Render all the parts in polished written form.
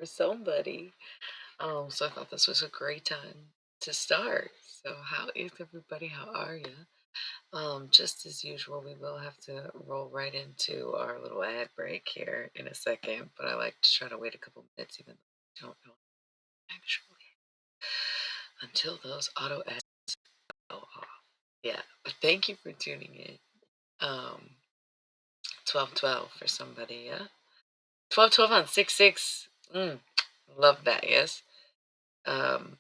for somebody. So I thought this was a great time to start. So how is everybody? How are you? Just as usual, we will have to roll right into our little ad break here in a second, but I like to try to wait a couple minutes, even though I don't know actually until those auto ads go off. Yeah, but thank you for tuning in. 1212 for somebody, yeah. 1212 on 66. Love that. Yes. Um,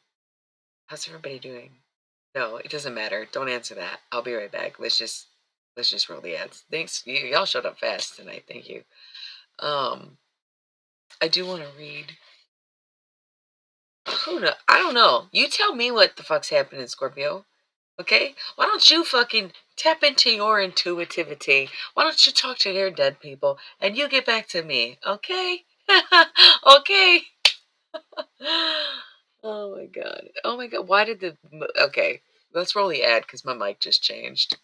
how's everybody doing? No, it doesn't matter. Don't answer that. I'll be right back. Let's just roll the ads. Thanks. Y'all showed up fast tonight. Thank you. Um, I do want to read. Who know? I don't know. You tell me what the fuck's happening, Scorpio. Okay? Why don't you fucking tap into your intuitivity? Why don't you talk to your dead people and you get back to me? Okay? Okay. Oh my god. Oh my god. Why did okay? Let's roll the ad because my mic just changed.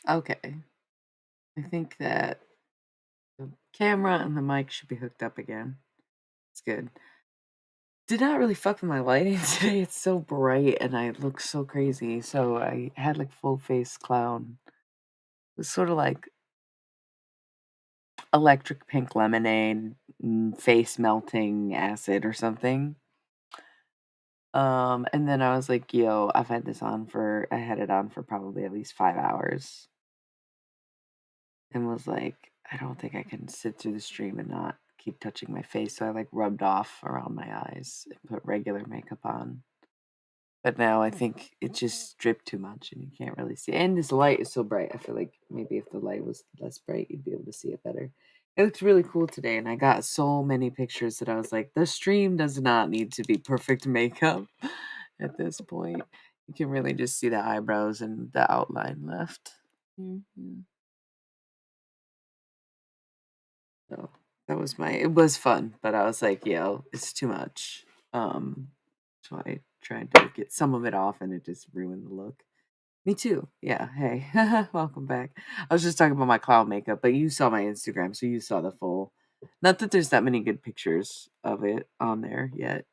Okay. I think that the camera and the mic should be hooked up again. It's good. Did not really fuck with my lighting today. It's so bright and I look so crazy. So I had like full face clown. It was sort of like electric pink lemonade, face melting acid or something. And then I was like, yo, I had it on for probably at least 5 hours and was like, I don't think I can sit through the stream and not keep touching my face, so I like rubbed off around my eyes and put regular makeup on. But now I think it just dripped too much and you can't really see. And this light is so bright. I feel like maybe if the light was less bright, you'd be able to see it better. It looks really cool today, and I got so many pictures that I was like, the stream does not need to be perfect makeup at this point. You can really just see the eyebrows and the outline left. Mhm. So that was it was fun, but I was like, yo, it's too much. So I tried to get some of it off and it just ruined the look. Me too. Yeah. Hey, welcome back. I was just talking about my cloud makeup, but you saw my Instagram, so you saw the full. Not that there's that many good pictures of it on there yet.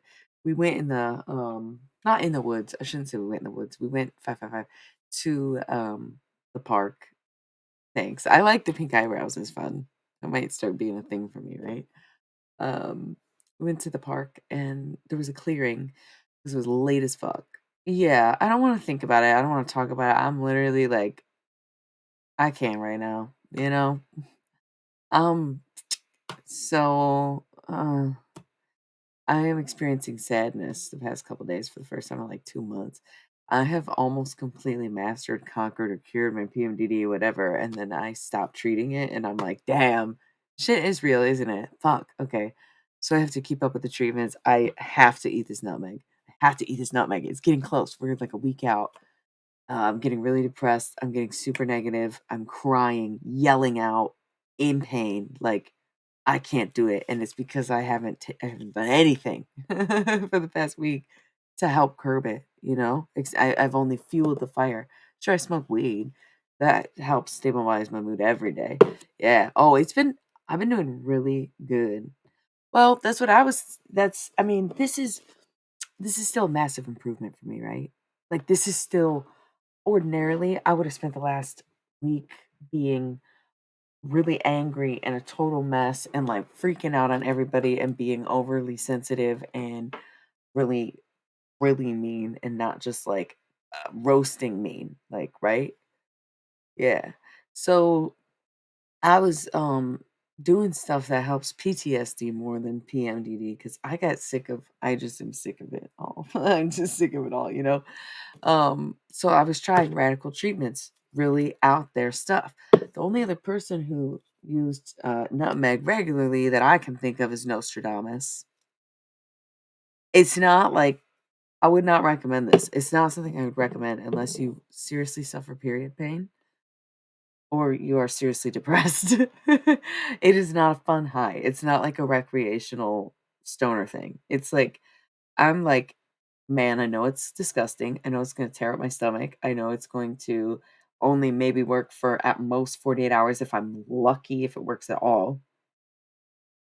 We went in the not in the woods. I shouldn't say we went in the woods. We went 555 to the park. Thanks. I like the pink eyebrows. It's fun. That might start being a thing for me, right? Um, we went to the park and there was a clearing because it was late as fuck. Yeah, I don't want to think about it. I don't want to talk about it. I'm literally like, I can't right now, you know? Um, so I am experiencing sadness the past couple days for the first time in like 2 months. I have almost completely mastered, conquered, or cured my PMDD, whatever, and then I stopped treating it, and I'm like, damn, shit is real, isn't it? Fuck. Okay, so I have to keep up with the treatments. I have to eat this nutmeg. I have to eat this nutmeg. It's getting close. We're like a week out. I'm getting really depressed. I'm getting super negative. I'm crying, yelling out in pain. Like, I can't do it. And it's because I haven't done anything for the past week to help curb it. I've only fueled the fire. Sure, I smoke weed. That helps stabilize my mood every day. Yeah. Oh, I've been doing really good. Well, I mean, this is still a massive improvement for me, right? Like, this is still ordinarily, I would have spent the last week being really angry and a total mess and like freaking out on everybody and being overly sensitive and really, really mean and not just like roasting mean, like, right? Yeah. So I was doing stuff that helps PTSD more than PMDD because I just am sick of it all. I'm just sick of it all, you know? So I was trying radical treatments, really out there stuff. The only other person who used nutmeg regularly that I can think of is Nostradamus. It's not like I would not recommend this. It's not something I would recommend unless you seriously suffer period pain or you are seriously depressed. It is not a fun high. It's not like a recreational stoner thing. It's like I'm like, man, I know it's disgusting. I know it's going to tear up my stomach. I know it's going to only maybe work for at most 48 hours if I'm lucky, if it works at all.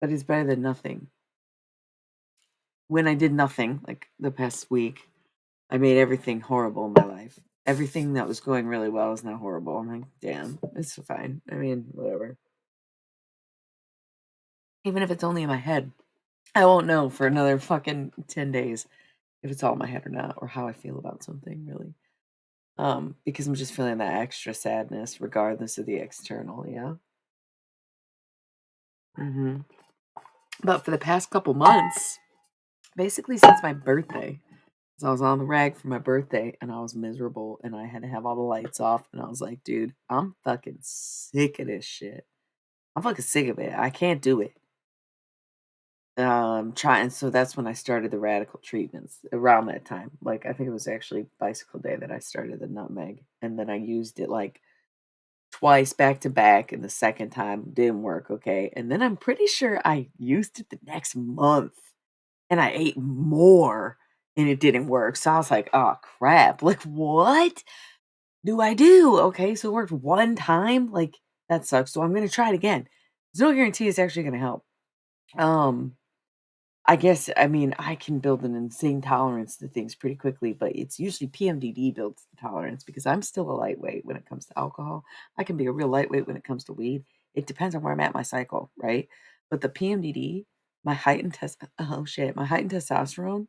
But it's better than nothing. When I did nothing, like the past week, I made everything horrible in my life. Everything that was going really well is now horrible. I'm like, damn, it's fine. I mean, whatever. Even if it's only in my head, I won't know for another fucking 10 days if it's all in my head or not, or how I feel about something, really. Because I'm just feeling that extra sadness regardless of the external, yeah? Mhm. But for the past couple months, basically since my birthday, 'cause I was on the rag for my birthday and I was miserable and I had to have all the lights off and I was like, "Dude, I'm fucking sick of this shit. I'm fucking sick of it. I can't do it." Trying so that's when I started the radical treatments around that time. Like, I think it was actually bicycle day that I started the nutmeg, and then I used it, like, twice back to back, and the second time didn't work, okay? And then I'm pretty sure I used it the next month, and I ate more, and it didn't work. So I was like, "Oh, crap. Like, what do I do?" Okay, so it worked one time? Like, that sucks. So I'm gonna try it again. There's no guarantee it's actually gonna help. Um, I guess, I mean, I can build an insane tolerance to things pretty quickly, but it's usually PMDD builds the tolerance because I'm still a lightweight when it comes to alcohol. I can be a real lightweight when it comes to weed. It depends on where I'm at in my cycle, right? But the PMDD, my heightened testosterone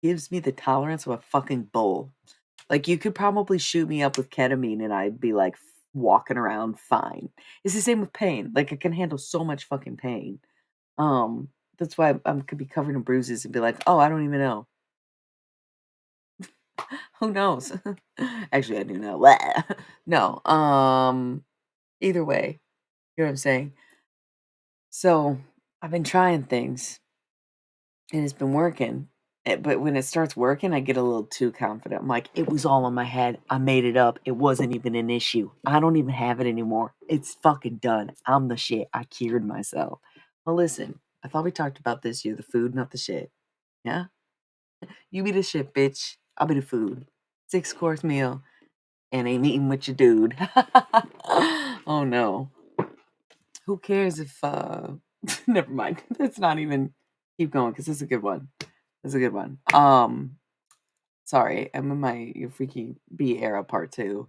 gives me the tolerance of a fucking bull. Like, you could probably shoot me up with ketamine and I'd be like walking around fine. It's the same with pain. Like, I can handle so much fucking pain. Um, that's why I'm could be covered in bruises and be like, "Oh, I don't even know." Who knows? Actually, I do know. No, either way, you know what I'm saying? So, I've been trying things, and it's been working, but when it starts working, I get a little too confident. I'm like, "It was all in my head. I made it up. It wasn't even an issue. I don't even have it anymore. It's fucking done. I'm the shit. I cured myself." Well, listen, I thought we talked about this. You're the food, not the shit. Yeah? You be the shit, bitch. I'll be the food. 6-course meal and ain't eating with your dude. Oh, no. Who cares if, never mind. Let's not even keep going because it's a good one. It's a good one. Sorry, I'm in my Your Freaky B era part 2.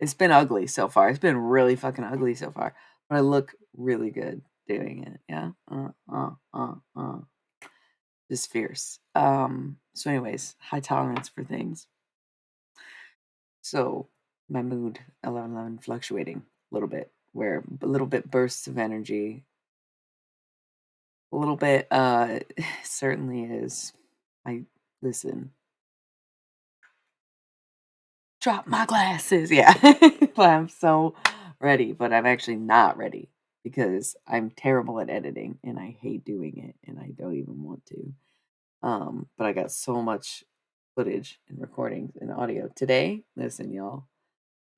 It's been ugly so far. It's been really fucking ugly so far, but I look really good doing it. Yeah. Just fierce. So anyways, high tolerance for things. So my mood 11 fluctuating a little bit, where a little bit bursts of energy, a little bit certainly is. I Listen, drop my glasses. Yeah. I'm so ready, but I'm actually not ready because I'm terrible at editing and I hate doing it and I don't even want to. But I got so much footage and recordings and audio today. Listen, y'all.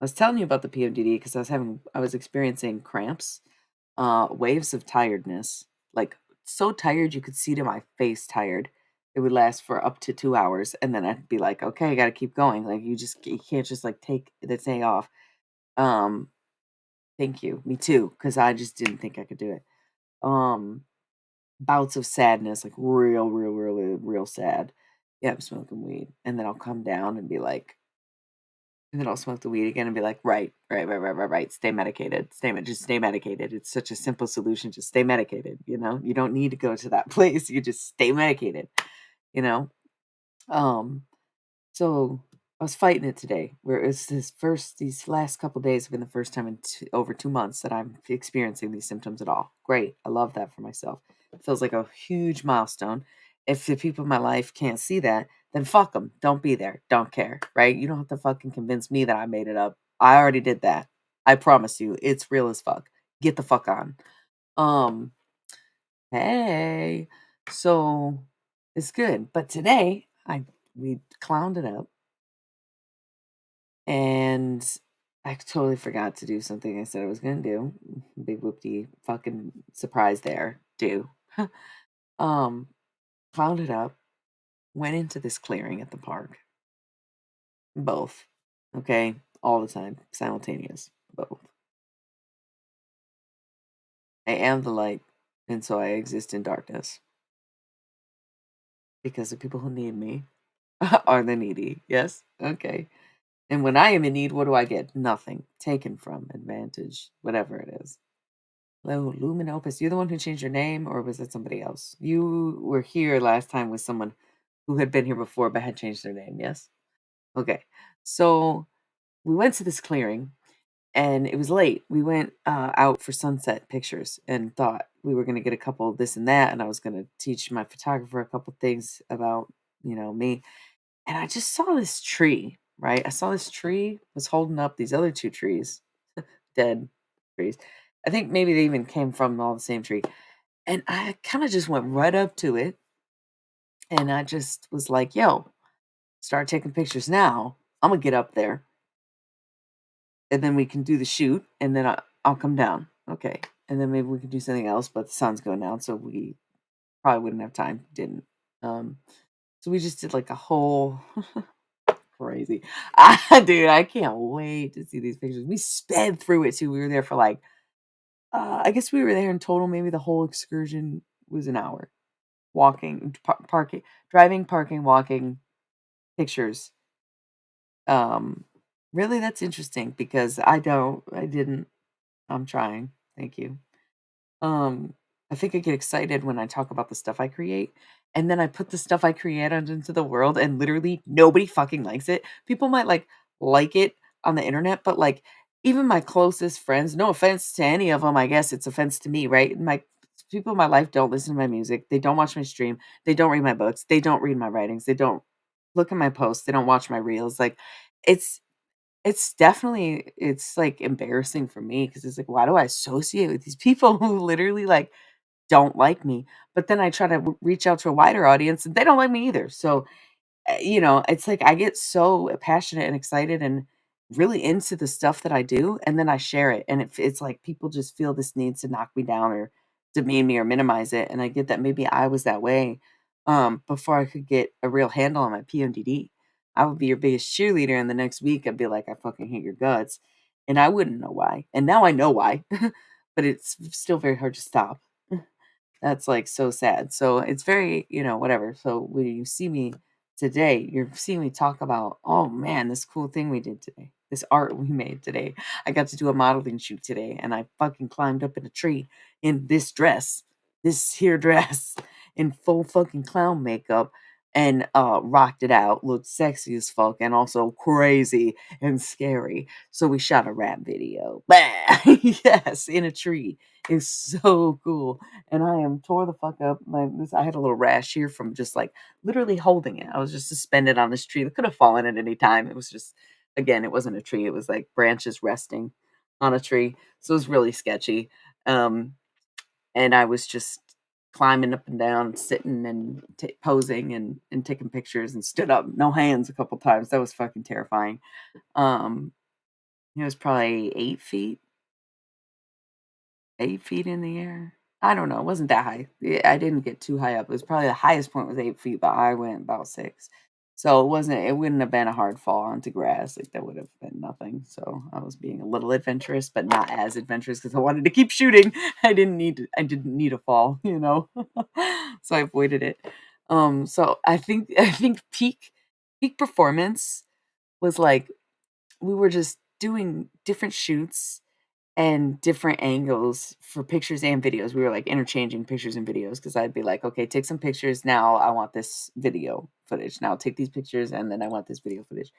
I was telling you about the PMDD because I was experiencing cramps, waves of tiredness, like so tired you could see to my face tired. It would last for up to 2 hours, and then I'd be like, okay, I got to keep going. Like you can't just like take the day off. Um, Thank you, me too, because I just didn't think I could do it. Um, Bouts of sadness, like real sad. Yeah, I'm smoking weed, and then I'll come down and be like, and then I'll smoke the weed again and be like, right. Stay medicated. Just stay medicated. It's such a simple solution. Just stay medicated. You don't need to go to that place. You just stay medicated. You know. Um. So I was fighting it today. Where it's these last couple days have been the first time in over 2 months that I'm experiencing these symptoms at all. Great. I love that for myself. It feels like a huge milestone. If the people in my life can't see that, then fuck them. Don't be there. Don't care. Right? You don't have to fucking convince me that I made it up. I already did that. I promise you, it's real as fuck. Get the fuck on. Um. Hey. So it's good, but today we clowned it up and I totally forgot to do something I said I was gonna do. Big whoopty fucking surprise there. Do. um, Found it up, went into this clearing at the park. Both. Okay. All the time. Simultaneous. Both. I am the light, and so I exist in darkness. Because the people who need me are the needy. Yes? Okay. And when I am in need, what do I get? Nothing. Taken from, advantage, whatever it is. Hello, Luminopus. You're the one who changed your name, or was it somebody else? You were here last time with someone who had been here before but had changed their name, yes? Okay. So we went to this clearing and it was late. We went out for sunset pictures and thought we were going to get a couple of this and that. And I was going to teach my photographer a couple things about, me. And I just saw this tree, right? I saw this tree was holding up these other two trees, dead trees. I think maybe they even came from all the same tree. And I kinda just went right up to it, and I just was like, "Yo, start taking pictures now. Imma get up there, and then we can do the shoot, and then I'll come down." Okay. And then maybe we could do something else, but the sun's going down, so we probably wouldn't have time. Didn't. Um, so we just did, like, a whole crazy. Dude, I can't wait to see these pictures. We sped through it too. We were there for, like, I guess we were there in total, maybe the whole excursion was an hour. Walking, parking, driving, parking, walking, pictures. Um, really, that's interesting because I didn't. I'm trying. Thank you. Um, I think I get excited when I talk about the stuff I create, and then I put the stuff I create out into the world, and literally nobody fucking likes it. People might like it on the internet, but like even my closest friends, no offense to any of them, I guess it's offense to me, right? My people in my life don't listen to my music, they don't watch my stream, they don't read my books, they don't read my writings, they don't look at my posts, they don't watch my reels, like, it's it's definitely it's, like, embarrassing for me because it's like, why do I associate with these people who literally, like, don't like me? But then I try to reach out to a wider audience, and they don't like me either, so it's like I get so passionate and excited and really into the stuff that I do, and then I share it, and it's like people just feel this need to knock me down or demean me or minimize it, and I get that maybe I was that way, before I could get a real handle on my PMDD. I would be your biggest cheerleader, and the next week I'd be like, "I fucking hate your guts," and I wouldn't know why, and now I know why, but it's still very hard to stop. That's, like, so sad. So, it's very, whatever. So, when you see me today, you're seeing me talk about, "Oh, man, this cool thing we did today. This art we made today. I got to do a modeling shoot today, and I fucking climbed up in a tree in this dress, this here dress, in full fucking clown makeup, and, rocked it out, looked sexy as fuck, and also crazy and scary. So, we shot a rap video. Yes, in a tree. It's so cool and I am tore the fuck up. I had a little rash here from just like literally holding it. I was just suspended on this tree that could have fallen at any time. It was just, again, it wasn't a tree. It was like branches resting on a tree. So it was really sketchy. Um, and I was just climbing up and down, sitting and posing and taking pictures and stood up, no hands a couple times. That was fucking terrifying. Um, it was probably 8 feet 8 feet in the air? I don't know, it wasn't that high. I didn't get too high up. It was probably the highest point was 8 feet, but I went about 6. So it wouldn't have been a hard fall onto grass, like, that would have been nothing. So I was being a little adventurous, but not as adventurous because I wanted to keep shooting. I didn't need a fall, you know? So I avoided it. So I think peak performance was, like, we were just doing different shoots and different angles for pictures and videos. We were, like, interchanging pictures and videos because 'cause I'd be like, "Okay, take some pictures, now I want this video footage. Now take these pictures, and then I want this video footage."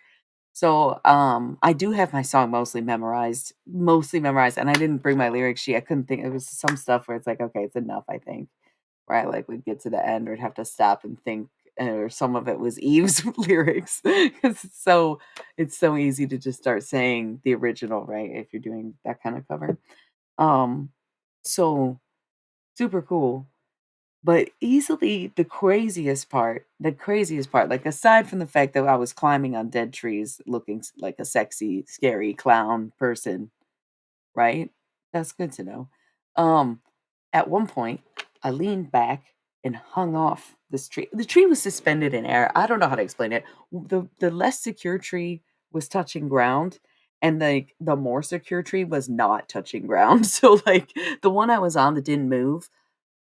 So, I do have my song mostly memorized, and I didn't bring my lyric sheet. I couldn't think it was some stuff where it's like, "Okay, it's enough, I think." Where I, like, would get to the end or have to stop and think, or some of it was Eve's lyrics 'cause it's so easy to just start saying the original, right, if you're doing that kind of cover. Um, so super cool, but easily the craziest part, like, aside from the fact that I was climbing on dead trees looking like a sexy, scary clown person, right? That's good to know. Um, at one point, I leaned back and hung off this tree. The tree was suspended in air. I don't know how to explain it. The less secure tree was touching ground, and the more secure tree was not touching ground. So like the one I was on that didn't move,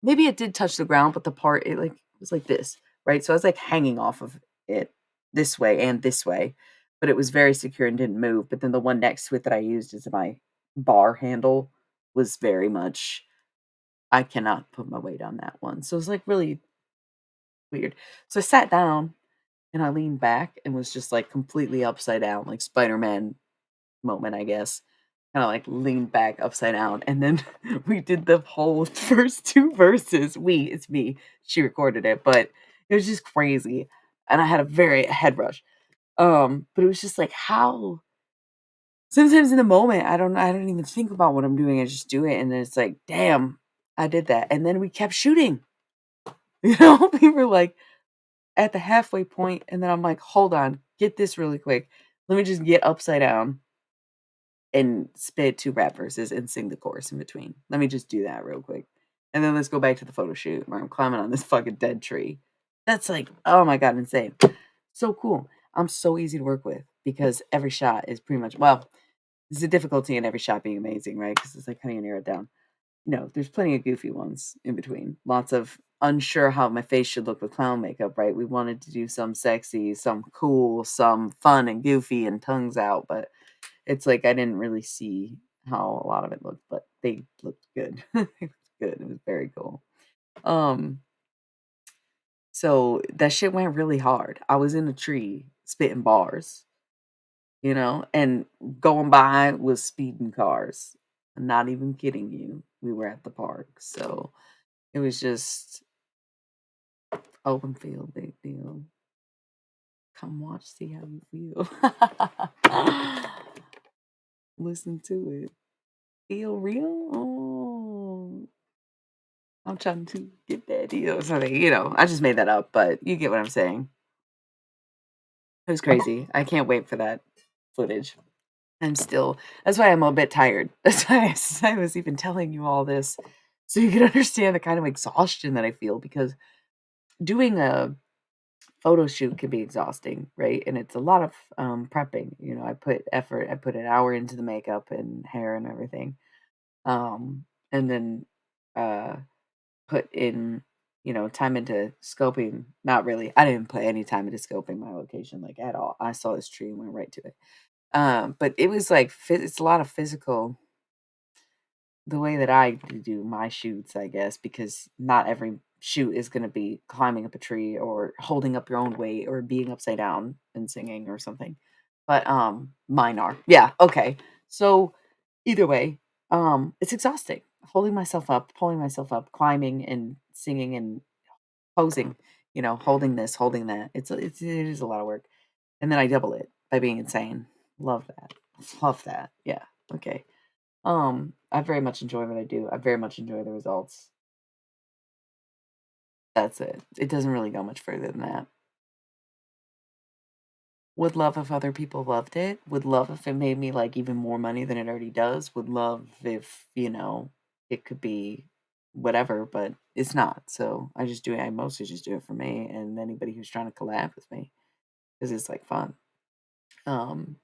maybe it did touch the ground, but the part it like was like this, right? So I was like hanging off of it this way, but it was very secure and didn't move. But then the one next to it that I used as my bar handle was very much I cannot put my weight on that one. So it was like really weird. So I sat down and I leaned back and was just like completely upside down, like Spider-Man moment, I guess. Kinda, like, leaned back upside down, and then we did the whole first 2 verses. It's me. She recorded it, but it was just crazy, and I had a very head rush. But it was just like, how sometimes in the moment, I don't even think about what I'm doing, I just do it, and then it's like, "Damn, I did that," and then we kept shooting, you know? We were, like, at the halfway point, and then I'm like, "Hold on, get this really quick. Let me just get upside down." And spit 2 rap verses and sing the chorus in between. Let me just do that real quick. And then let's go back to the photo shoot where I'm climbing on this fucking dead tree. That's like, oh my god, insane. So cool. I'm so easy to work with because every shot is pretty much there's a difficulty in every shot being amazing, right? Because it's like how do you narrow it down? There's plenty of goofy ones in between. Lots of unsure how my face should look with clown makeup, right? We wanted to do some sexy, some cool, some fun and goofy and tongues out, but it's like I didn't really see how a lot of it looked, but they looked good. It was good. It was very cool. Um, so that shit went really hard. I was in a tree spitting bars, and going by was speeding cars. I'm not even kidding you. We were at the park. So It was just open field, big deal. Come watch, see how you feel. Listen to it. Feel real? Oh, I'm trying to get that deal. So I just made that up, but you get what I'm saying. It was crazy. I can't wait for that footage. That's why I'm a bit tired. That's why I was even telling you all this so you can understand the kind of exhaustion that I feel because doing a photo shoot can be exhausting, right? And it's a lot of prepping. I put effort, I put an hour into the makeup and hair and everything. And then uh put in, time into scoping. Not really. I didn't put any time into scoping my location like at all. I saw this tree and went right to it. But it was like it's a lot of physical the way that I do my shoots, I guess, because not every shoot is going to be climbing up a tree or holding up your own weight or being upside down and singing or something. But mine are. Yeah, okay. So either way, it's exhausting. Holding myself up, pulling myself up, climbing and singing and posing, holding this, holding that. It is a lot of work. And then I double it by being insane. Love that. Love that. Yeah. Okay. I very much enjoy what I do. I very much enjoy the results. That's it. It doesn't really go much further than that. Would love if other people loved it. Would love if it made me like even more money than it already does. Would love if, it could be whatever, but it's not. So I mostly just do it for me and anybody who's trying to collab with me because it's like fun. Um,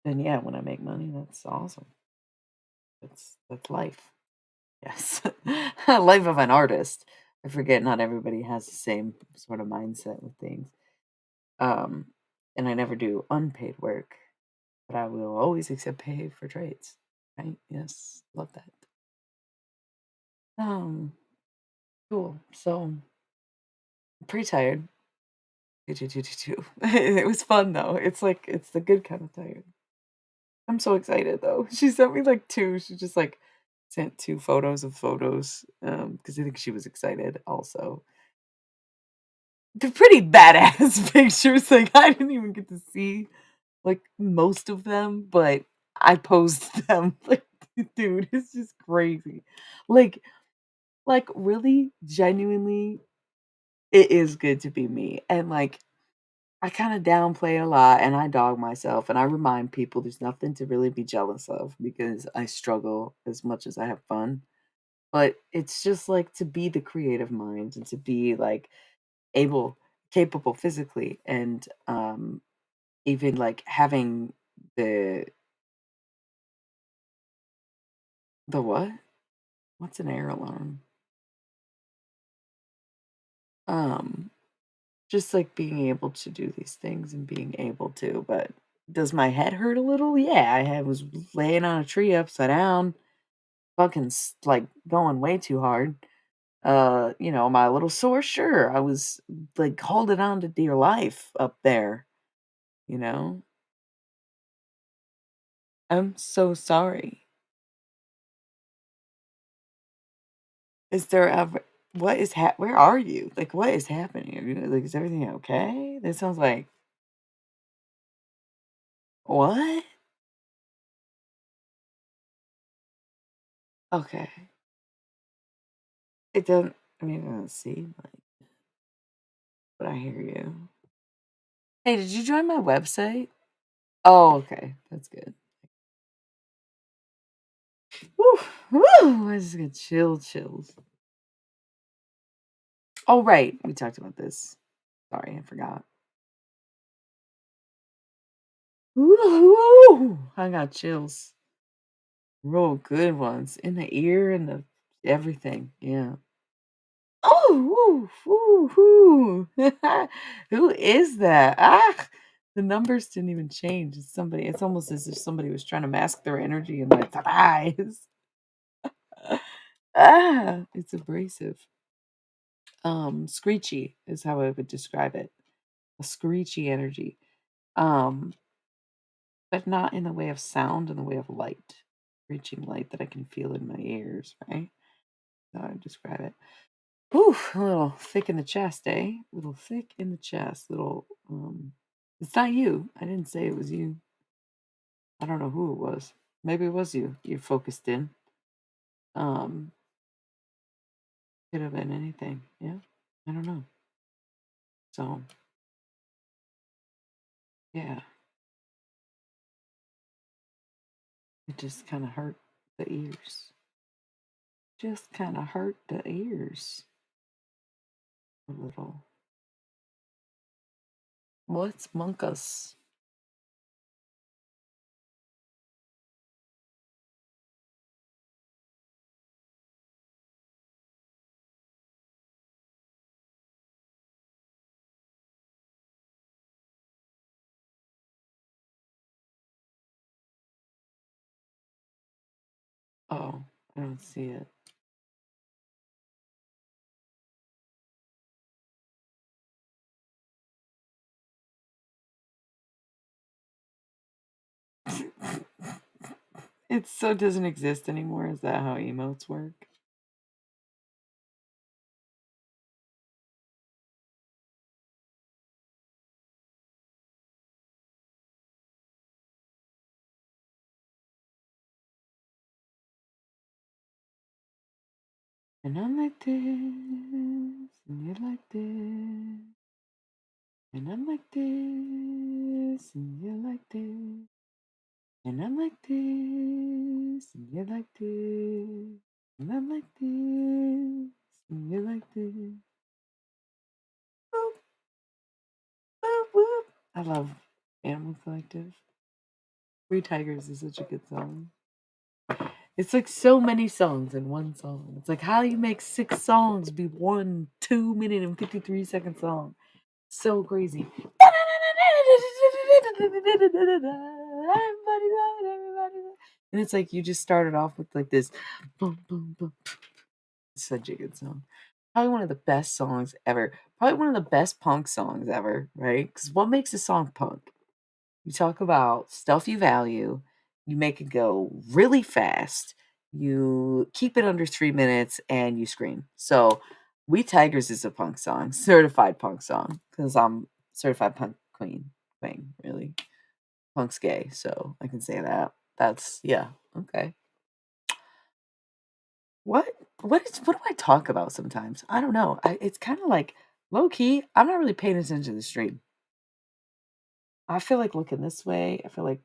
and yeah, when I make money, that's awesome. That's life. Yes. Life of an artist. I forget not everybody has the same sort of mindset with things. Um, and I never do unpaid work, but I will always accept pay for trades. Right? Yes. Love that. Um, cool. So I'm pretty tired. It was fun though. It's the good kind of tired. I'm so excited though. She sent me like two. She just like sent two photos of photos. Because I think she was excited also. They're pretty badass pictures, like, I didn't even get to see, like, most of them, but I posted them, like, dude, it's just crazy. Like really, genuinely, it is good to be me, and, like, I kinda downplay it a lot, and I dog myself, and I remind people there's nothing to really be jealous of because I struggle as much as I have fun, but it's just, like, to be the creative mind and to be, like, able capable physically and even like having the what? What's an air alarm? Um just like being able to do these things and being able to, but does my head hurt a little? Yeah, was laying on a tree upside down, fucking like going way too hard. My little sore, sure. I was like holding on to dear life up there, you know? I'm so sorry. Is there ever where are you? Like, what is happening? Like, is everything okay? That sounds like what? Okay. It doesn't seem like, but I hear you. Hey, did you join my website? Oh, okay. That's good. Woo, woo, I just get chills. Oh, right. We talked about this. Sorry, I forgot. Woo, I got chills. Real good ones in the ear and the everything. Yeah. Oh, woo, woo, woo. Who is that? Ah, the numbers didn't even change. It's almost as if somebody was trying to mask their energy in my eyes. It's abrasive. Screechy is how I would describe it. A screechy energy. Um, but not in the way of sound, in the way of light. Screeching light that I can feel in my ears, right? how I describe it. Ooh, a little thick in the chest, eh? A little thick in the chest. It's not you. I didn't say it was you. I don't know who it was. Maybe it was you. You're focused in. Um, could have been anything. Yeah. I don't know. So, yeah, it just kind of hurt the ears. Just kind of hurt the ears a little. What's Monkus? Oh, I don't see it. It so doesn't exist anymore. Is that how emotes work? And I'm like this, and you're like this, and I'm like this, and you're like this, and I'm like this, and you're like this, and I'm like this, and you're like this. Boop, boop, boop. I love Animal Collective. Three Tigers is such a good song. It's like so many songs in one song. It's like how you make 6 songs be one 2 minute and 53-second song. So crazy. And it's like you just started off with like this boom, boom, boom. Such a good song. Probably one of the best songs ever. Probably one of the best punk songs ever, right? Because what makes a song punk? You talk about stuff you value, you make it go really fast, you keep it under 3 minutes, and you scream. So, We Tigers is a punk song, certified punk song, because I'm certified punk queen, really. Punk's gay, so I can say that. That's, yeah, okay. What what do I talk about sometimes? I don't know. It's kind of like low key. I'm not really paying attention to the stream. I feel like looking this way. I feel like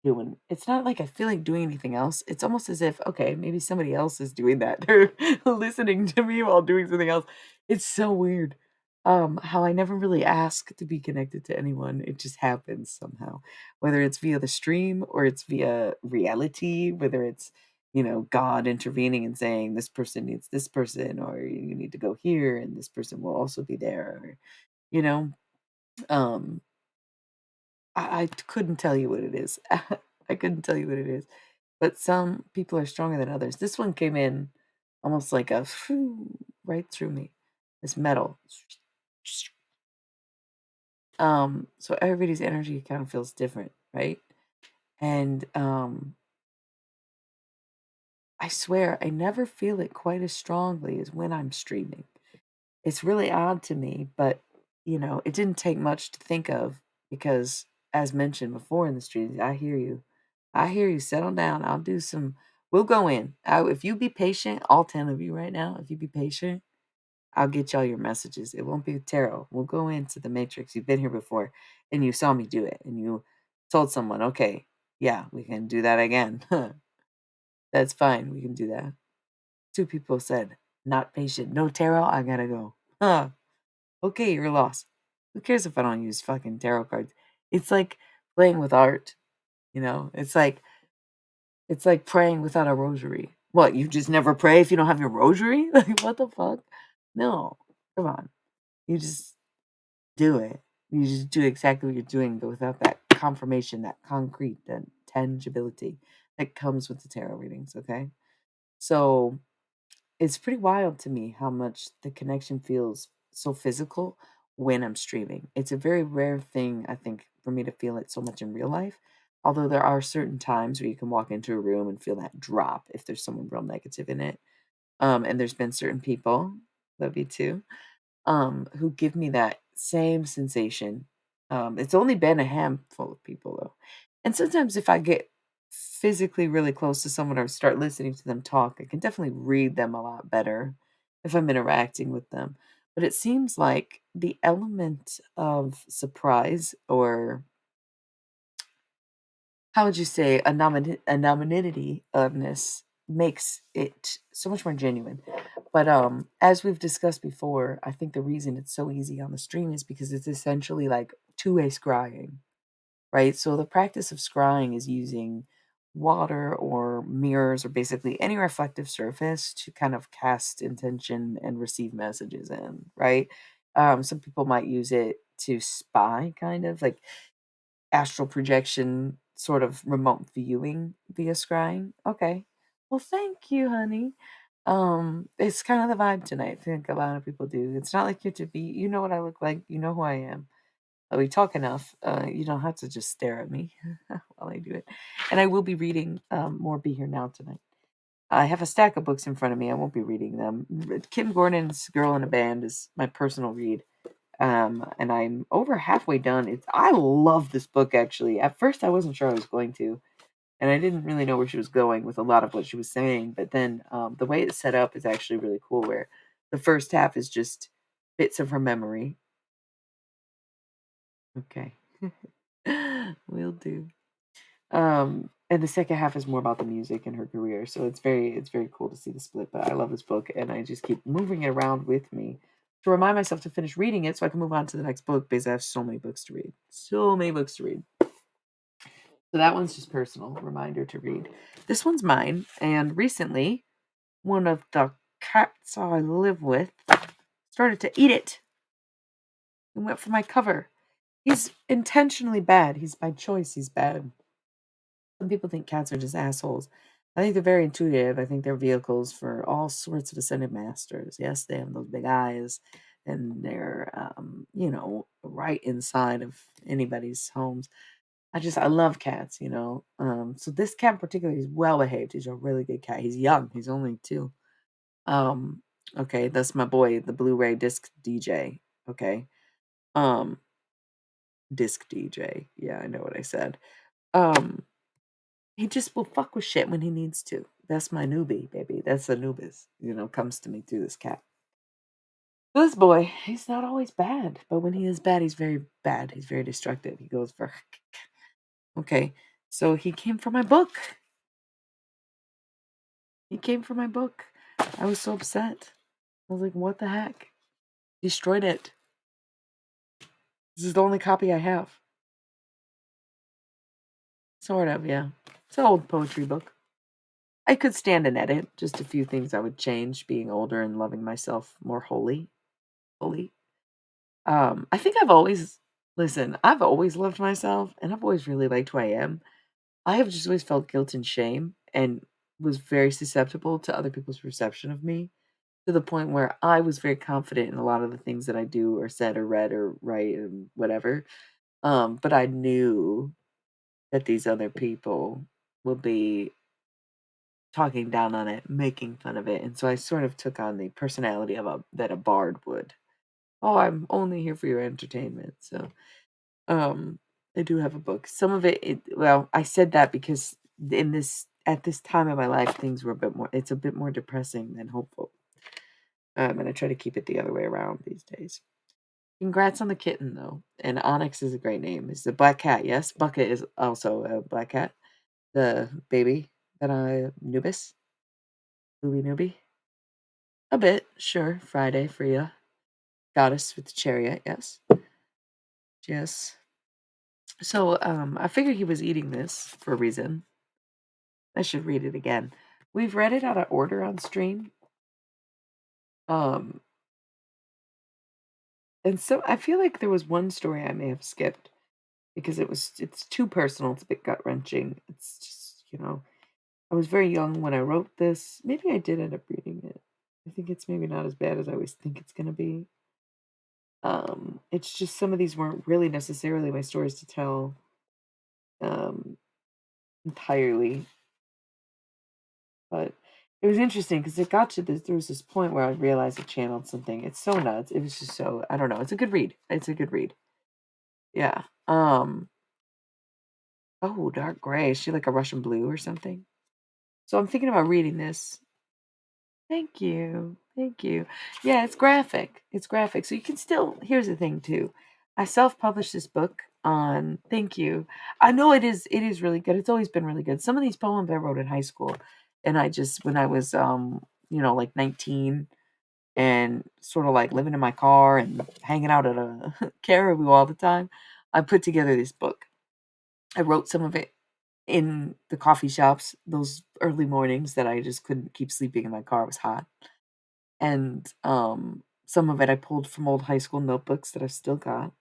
doing it's not like I feel like doing anything else. It's almost as if, okay, maybe somebody else is doing that. They're listening to me while doing something else. It's so weird. How I never really ask to be connected to anyone. It just happens somehow. Whether it's via the stream or it's via reality, whether it's, God intervening and saying this person needs this person or you need to go here and this person will also be there or, you know, um I couldn't tell you what it is. I couldn't tell you what it is, but some people are stronger than others. This one came in almost like a right through me. This metal. So everybody's energy kind of feels different, right? And I swear I never feel it quite as strongly as when I'm streaming. It's really odd to me, but it didn't take much to think of because, as mentioned before in the streets, I hear you. I hear you. Settle down. I'll do some. We'll go in. If you be patient, all 10 of you right now, if you be patient, I'll get y'all your messages. It won't be tarot. We'll go into the matrix. You've been here before and you saw me do it and you told someone, okay, yeah, we can do that again. That's fine. We can do that. 2 people said, not patient. No tarot. I gotta go. Huh. Okay, you're lost. Who cares if I don't use fucking tarot cards? It's like playing with art. It's like praying without a rosary. What, you just never pray if you don't have your rosary? Like, what the fuck? No. Come on. You just do it. You just do exactly what you're doing, but without that confirmation, that concrete, that tangibility that comes with the tarot readings, okay? So it's pretty wild to me how much the connection feels so physical when I'm streaming. It's a very rare thing, I think, for me to feel it so much in real life. Although there are certain times where you can walk into a room and feel that drop if there's someone real negative in it. And there's been certain people, love you too, who give me that same sensation. It's only been a handful of people though. And sometimes if I get physically really close to someone or start listening to them talk, I can definitely read them a lot better if I'm interacting with them. But it seems like the element of surprise, or how would you say, anonymity of this makes it so much more genuine. But as we've discussed before, I think the reason it's so easy on the stream is because it's essentially like two-way scrying, right? So the practice of scrying is using water or mirrors or basically any reflective surface to kind of cast intention and receive messages in, right? Some people might use it to spy, kind of like astral projection, sort of remote viewing via scrying. Okay. Well, thank you, honey. It's kind of the vibe tonight. I think a lot of people do. It's not like you have to be, you know what I look like, you know who I am. We talk enough. You don't have to just stare at me while I do it. And I will be reading more Be Here Now tonight. I have a stack of books in front of me. I won't be reading them. Kim Gordon's Girl in a Band is my personal read. And I'm over halfway done. I love this book actually. At first I wasn't sure I was going to, and I didn't really know where she was going with a lot of what she was saying, but then the way it's set up is actually really cool, where the first half is just bits of her memory. Okay. Will do. And the second half is more about the music and her career. So it's very cool to see the split. But I love this book, and I just keep moving it around with me to remind myself to finish reading it so I can move on to the next book because I have so many books to read. So many books to read. So that one's just personal reminder to read. This one's mine, and recently one of the cats I live with started to eat it and went for my cover. He's intentionally bad. He's by choice. He's bad. Some people think cats are just assholes. I think they're very intuitive. I think they're vehicles for all sorts of ascended masters. Yes, they have those big eyes, and they're, right inside of anybody's homes. I love cats, you know. So this cat in particular is well behaved. He's a really good cat. He's young. He's only 2. Um, okay, that's my boy, the Blu-ray disc DJ. Okay. Um, disc DJ. Yeah, I know what I said. Um, He just will fuck with shit when he needs to. That's my newbie, baby. That's Anubis, comes to me through this cat. This boy, he's not always bad, but when he is bad, he's very bad. He's very destructive. He goes for okay. So he came for my book. He came for my book. I was so upset. I was like, what the heck? Destroyed it. This is the only copy I have. Sort of, yeah. It's an old poetry book. I could stand an edit. Just a few things I would change, being older and loving myself more wholly. I think I've always loved myself and I've always really liked who I am. I have just always felt guilt and shame and was very susceptible to other people's perception of me to the point where I was very confident in a lot of the things that I do or said or read or write and whatever. But I knew that these other people will be talking down on it, making fun of it. And so I sort of took on the personality of a bard would. Oh, I'm only here for your entertainment. So Um, I do have a book. Some of well, I said that because at this time in my life, things were it's a bit more depressing than hopeful. And I try to keep it the other way around these days. Congrats on the kitten, though. And Onyx is a great name. It's a black cat, yes. Bucket is also a black cat. The baby that Nubis, Newbie. A bit, sure. Friday, Freya. Goddess with the chariot, yes. Yes. So, I figured he was eating this for a reason. I should read it again. We've read it out of order on stream. Um, and so I feel like there was one story I may have skipped because it's too personal, it's a bit gut wrenching. It's just, I was very young when I wrote this. Maybe I did end up reading it. I think it's maybe not as bad as I always think it's gonna be. It's just some of these weren't really necessarily my stories to tell um entirely, but It was interesting because it got to this. There was this point where I realized it channeled something. It's so nuts. It was just so I don't know. It's a good read. It's a good read. Yeah. Oh, dark gray. Is she like a Russian blue or something? So I'm thinking about reading this. Thank you. Thank you. Yeah, it's graphic. It's graphic. So you can still, here's the thing too. I self-published this book on thank you. I know it is really good. It's always been really good. Some of these poems I wrote in high school and I just when I was like 19 and sort of like living in my car and hanging out at a Caribou all the time, I put together this book. I wrote some of it in the coffee shops those early mornings that I just couldn't keep sleeping in my car. It was hot. And, some of it I pulled from old high school notebooks that I've still got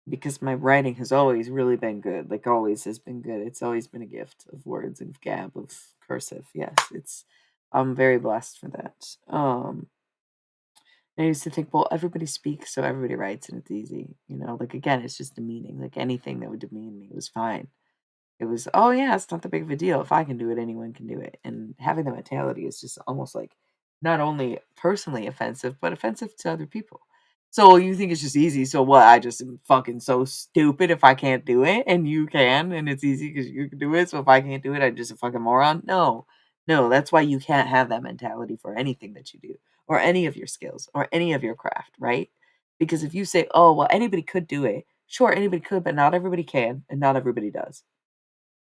because my writing has always really been good, like, always has been good. It's always been a gift of words and gab, of cursive. Yes, I'm very blessed for that. I used to think, well, everybody speaks, so everybody writes, and it's easy, like, again, it's just demeaning, like, anything that would demean me was fine. It was, "Oh, yeah, it's not that big of a deal. If I can do it, anyone can do it." And having the mentality is just almost like not only personally offensive, but offensive to other people. So you think it's just easy, so what? I just am fucking so stupid if I can't do it, and you can, and it's easy because you can do it. So if I can't do it, I'm just a fucking moron. No, no, that's why you can't have that mentality for anything that you do, or any of your skills, or any of your craft, right? Because if you say, "Oh, well, anybody could do it," sure, anybody could, but not everybody can, and not everybody does.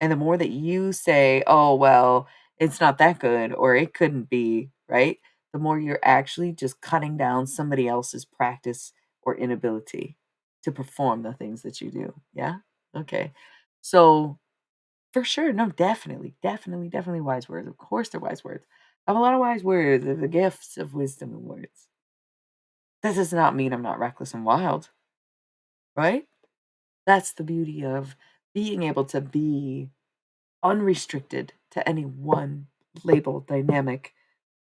And the more that you say, "Oh, well, it's not that good," or "It couldn't be," right? The more you're actually just cutting down somebody else's practice or inability to perform the things that you do. Yeah? Okay. So, for sure, no, definitely, definitely, definitely wise words. Of course they're wise words. I have a lot of wise words. They're the gifts of wisdom and words. That does not mean I'm not reckless and wild, right? That's the beauty of being able to be unrestricted to any one label, dynamic,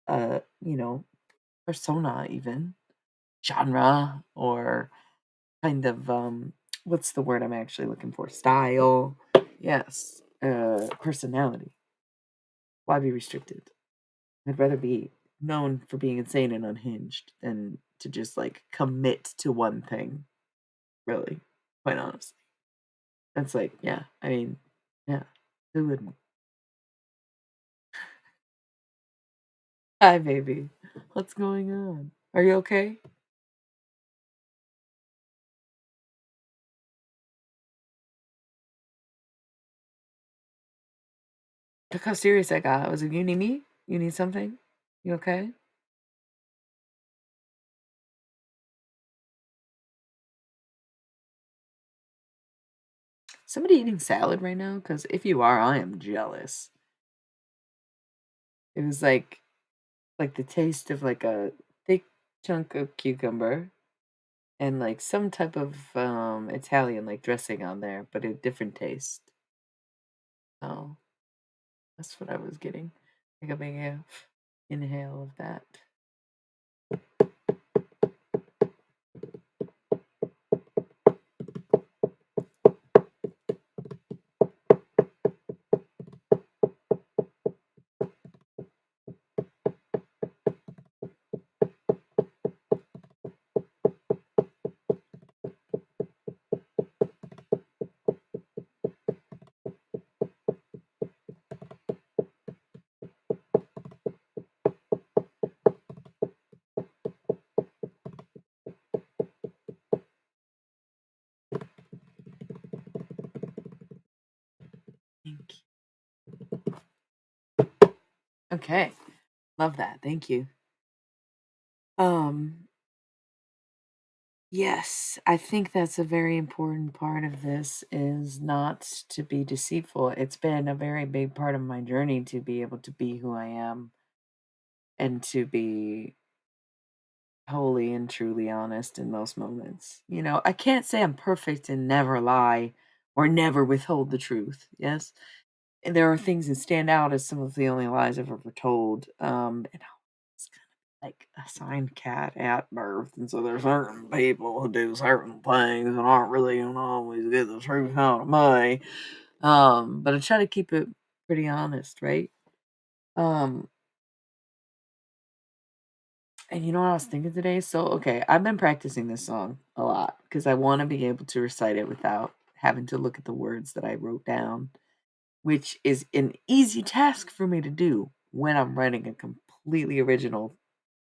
you know, persona even, genre, or kind of, what's the word I'm actually looking for? Style. Yes. Personality. Why be restricted? I'd rather be known for being insane and unhinged than to just like commit to one thing, really, quite honestly. That's like, yeah, I mean, yeah, who wouldn't? Hi, baby. What's going on? Are you okay? Look how serious I got. I was like, "You need me? You need something? You okay?" Somebody eating salad right now? Because if you are, I am jealous. It was like the taste of like a thick chunk of cucumber and like some type of Italian like dressing on there, but a different taste. Oh, that's what I was getting. Like a big inhale of that. Thank you. Okay, love that. Thank you. Um, Yes, I think that's a very important part of this is not to be deceitful. It's been a very big part of my journey to be able to be who I am and to be wholly and truly honest in most moments. I can't say I'm perfect and never lie or never withhold the truth. Yes. And there are things that stand out as some of the only lies I've ever told. And I was kind of like a signed cat at birth, and so there's certain people who do certain things and aren't really gonna always get the truth out of me. But I try to keep it pretty honest, right? Um, And you know what I was thinking today? So, okay, I've been practicing this song a lot because I want to be able to recite it without having to look at the words that I wrote down, which is an easy task for me to do when I'm writing a completely original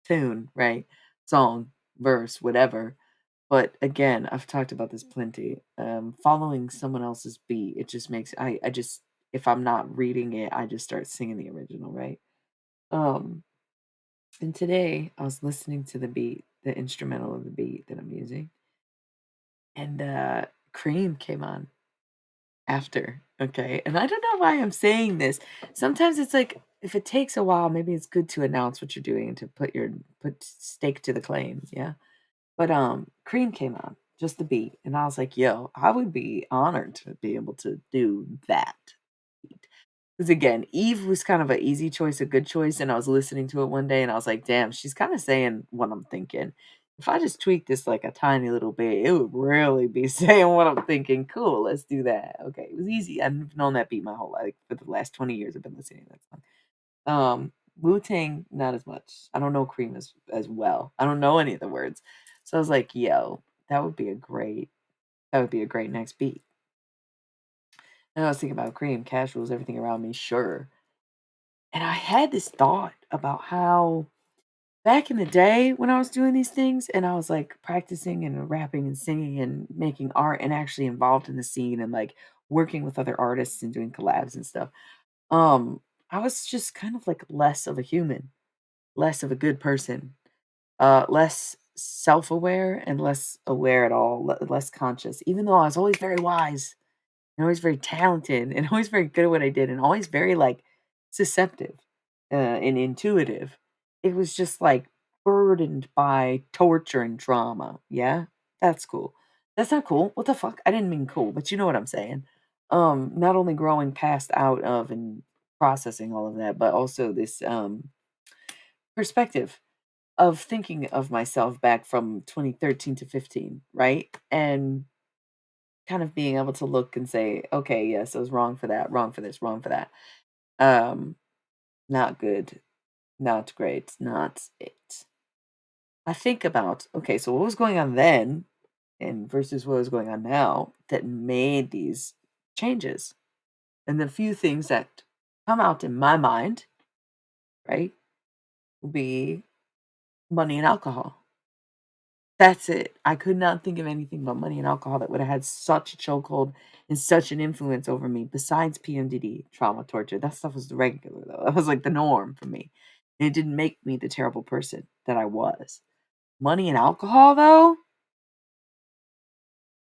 tune, right? Song, verse, whatever. But again, I've talked about this plenty. Following someone else's beat, it just makes I just if I'm not reading it, I just start singing the original, right? Um, and today I was listening to the beat, the instrumental of the beat that I'm using, and Cream came on after. Okay. And I don't know why I'm saying this. Sometimes it's like if it takes a while, maybe it's good to announce what you're doing and to put stake to the claim. Yeah. But Cream came on, just the beat, and I was like, "Yo, I would be honored to be able to do that beat." Because again, Eve was kind of an easy choice, a good choice, and I was listening to it one day, and I was like, "Damn, she's kind of saying what I'm thinking. If I just tweak this like a tiny little bit, it would really be saying what I'm thinking. Cool, let's do that." Okay, it was easy. I've known that beat my whole life. For the last 20 years, I've been listening to that song. Wu-Tang, not as much. I don't know Cream as well. I don't know any of the words. So I was like, "Yo, that would be a great next beat." And I was thinking about Cream, Cash rules everything around me, sure. And I had this thought about how back in the day when I was doing these things and I was like practicing and rapping and singing and making art and actually involved in the scene and like working with other artists and doing collabs and stuff. I was just kind of like less of a human, less of a good person, less self-aware and less aware at all, less conscious, even though I was always very wise and always very talented and always very good at what I did and always very like susceptible and intuitive. It was just like burdened by torture and trauma. Yeah, that's cool. That's not cool. What the fuck? I didn't mean cool, but you know what I'm saying. Not only growing past out of and processing all of that, but also this perspective of thinking of myself back from 2013 to 15, right? And kind of being able to look and say, "Okay, yes, I was wrong for that, wrong for this, wrong for that." Um, not good, not great, not it. I think about, okay, so what was going on then and versus what was going on now that made these changes? And the few things that come out in my mind, right, will be money and alcohol. That's it. I could not think of anything but money and alcohol that would have had such a chokehold and such an influence over me besides PMDD, trauma, torture. That stuff was the regular, though. That was like the norm for me. And it didn't make me the terrible person that I was. Money and alcohol, though?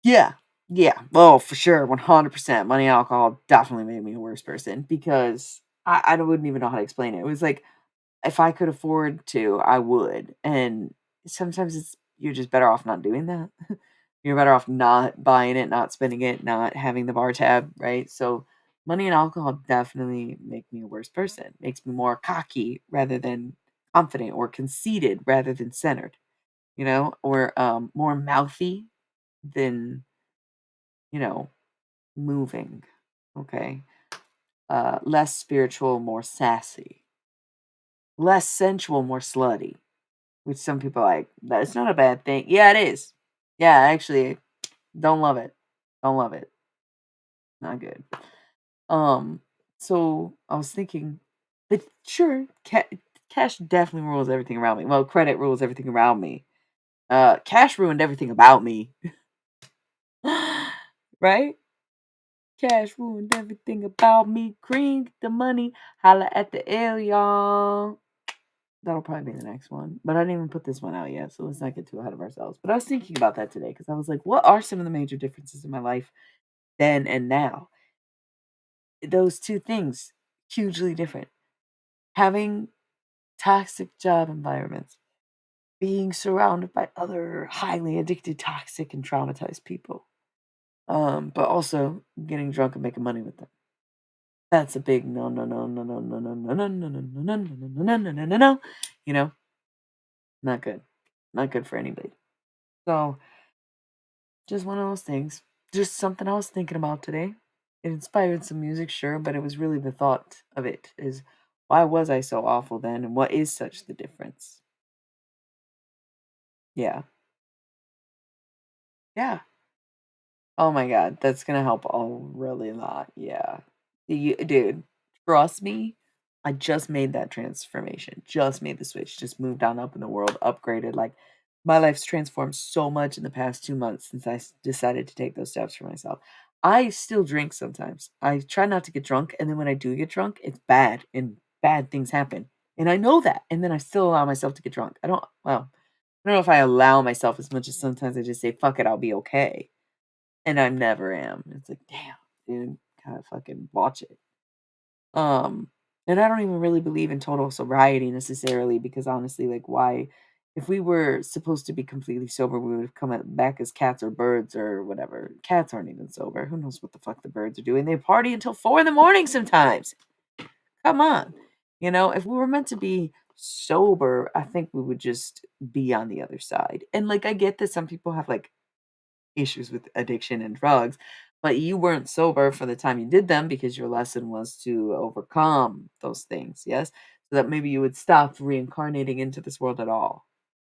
Yeah. Yeah. Oh, for sure. 100%. Money and alcohol definitely made me a worse person because I wouldn't even know how to explain it. It was like if I could afford to, I would, and sometimes it's you're just better off not doing that. You're better off not buying it, not spending it, not having the bar tab, right? So, money and alcohol definitely make me a worse person. Makes me more cocky rather than confident, or conceited rather than centered, or more mouthy than, you know, moving. Okay. Less spiritual, more sassy. Less sensual, more slutty. Which some people are like, "That's not a bad thing." Yeah, it is. Yeah, actually, don't love it. Don't love it. Not good. Um, so I was thinking, but sure, cash definitely rules everything around me. Well, credit rules everything around me. Cash ruined everything about me. Right? Cash ruined everything about me. Cream, get the money, holla at the L, y'all. That'll probably be the next one, but I didn't even put this one out yet, so let's not get too ahead of ourselves. But I was thinking about that today because I was like, what are some of the major differences in my life then and now? Those two things, hugely different. Having toxic job environments, being surrounded by other highly addicted, toxic, and traumatized people, but also getting drunk and making money with them. That's a big no, no, no, no, no, no, no, no, no, no, no, no, no, no, no, no, no, no, no, no. You know, not good. Not good for anybody. So just one of those things. Just something I was thinking about today. It inspired some music, sure, but it was really the thought of it is why was I so awful then and what is such the difference? Yeah. Yeah. Oh my god, that's gonna help a really lot, yeah. Dude, trust me, I just made that transformation, just made the switch, just moved on up in the world, upgraded, like, my life's transformed so much in the past 2 months since I decided to take those steps for myself. I still drink sometimes. I try not to get drunk, and then when I do get drunk, it's bad, and bad things happen, and I know that, and then I still allow myself to get drunk. I don't know if I allow myself as much as sometimes I just say, "Fuck it, I'll be okay." And I never am. It's like, "Damn, dude, gotta fucking watch it." Um, and I don't even really believe in total sobriety necessarily because honestly, like, why if we were supposed to be completely sober, we would have come back as cats or birds or whatever. Cats aren't even sober. Who knows what the fuck the birds are doing? They party until 4 in the morning sometimes. Come on. If we were meant to be sober, I think we would just be on the other side. And like I get that some people have like issues with addiction and drugs, but you weren't sober for the time you did them because your lesson was to overcome those things, yes? So that maybe you would stop reincarnating into this world at all.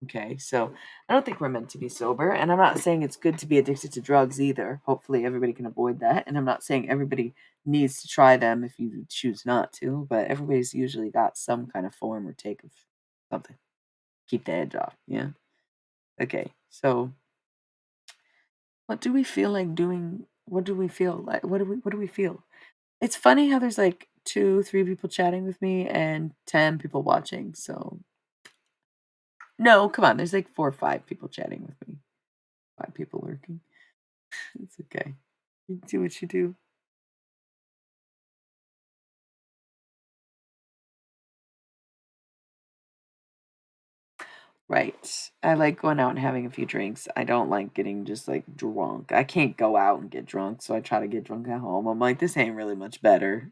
Okay, so I don't think we're meant to be sober, and I'm not saying it's good to be addicted to drugs either. Hopefully, everybody can avoid that, and I'm not saying everybody needs to try them if you choose not to, but everybody's usually got some kind of form or take of something. Keep the edge off, yeah? Okay, so what do we feel like doing? What do we feel like? What do we feel? It's funny how there's like 2, 3 people chatting with me and 10 people watching. So no, come on, there's like 4 or 5 people chatting with me. 5 people lurking. It's okay. You do what you do. Right. I like going out and having a few drinks. I don't like getting just like drunk. I can't go out and get drunk, so I try to get drunk at home. I'm like, this ain't really much better.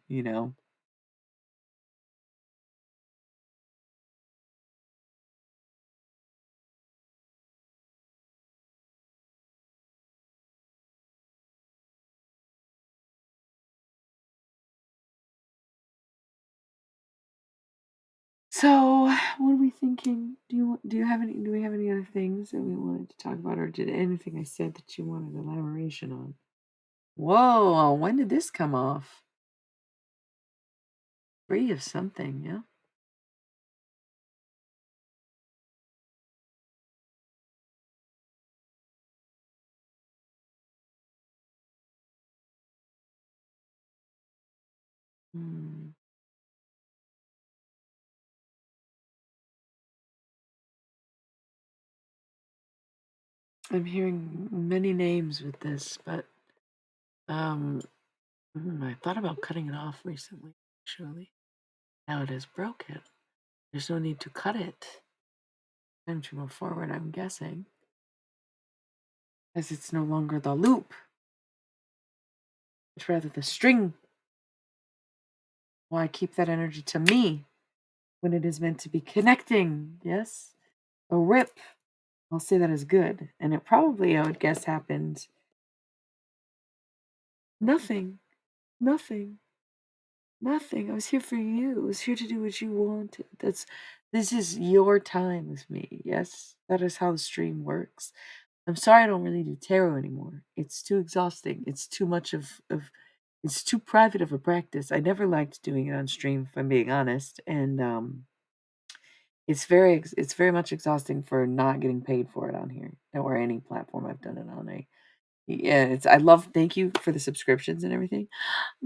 So, what are we thinking? Do we have any other things that we wanted to talk about, or did anything I said that you wanted elaboration on? Whoa, when did this come off? Free of something, yeah? Hmm. I'm hearing many names with this, but um, I thought about cutting it off recently, actually. Now it is broken. There's no need to cut it. Time to move forward, I'm guessing, as it's no longer the loop, it's rather the string. Why keep that energy to me when it is meant to be connecting? Yes? A rip, I'll say that is good. And it probably, I would guess, happened nothing, nothing, nothing. I was here for you. I was here to do what you wanted. This is your time with me. Yes? That is how the stream works. I'm sorry I don't really do tarot anymore. It's too exhausting. It's too much of it's too private of a practice. I never liked doing it on stream, if I'm being honest. And it's very much exhausting for not getting paid for it on here or any platform I've done it on. Yeah, I love thank you for the subscriptions and everything.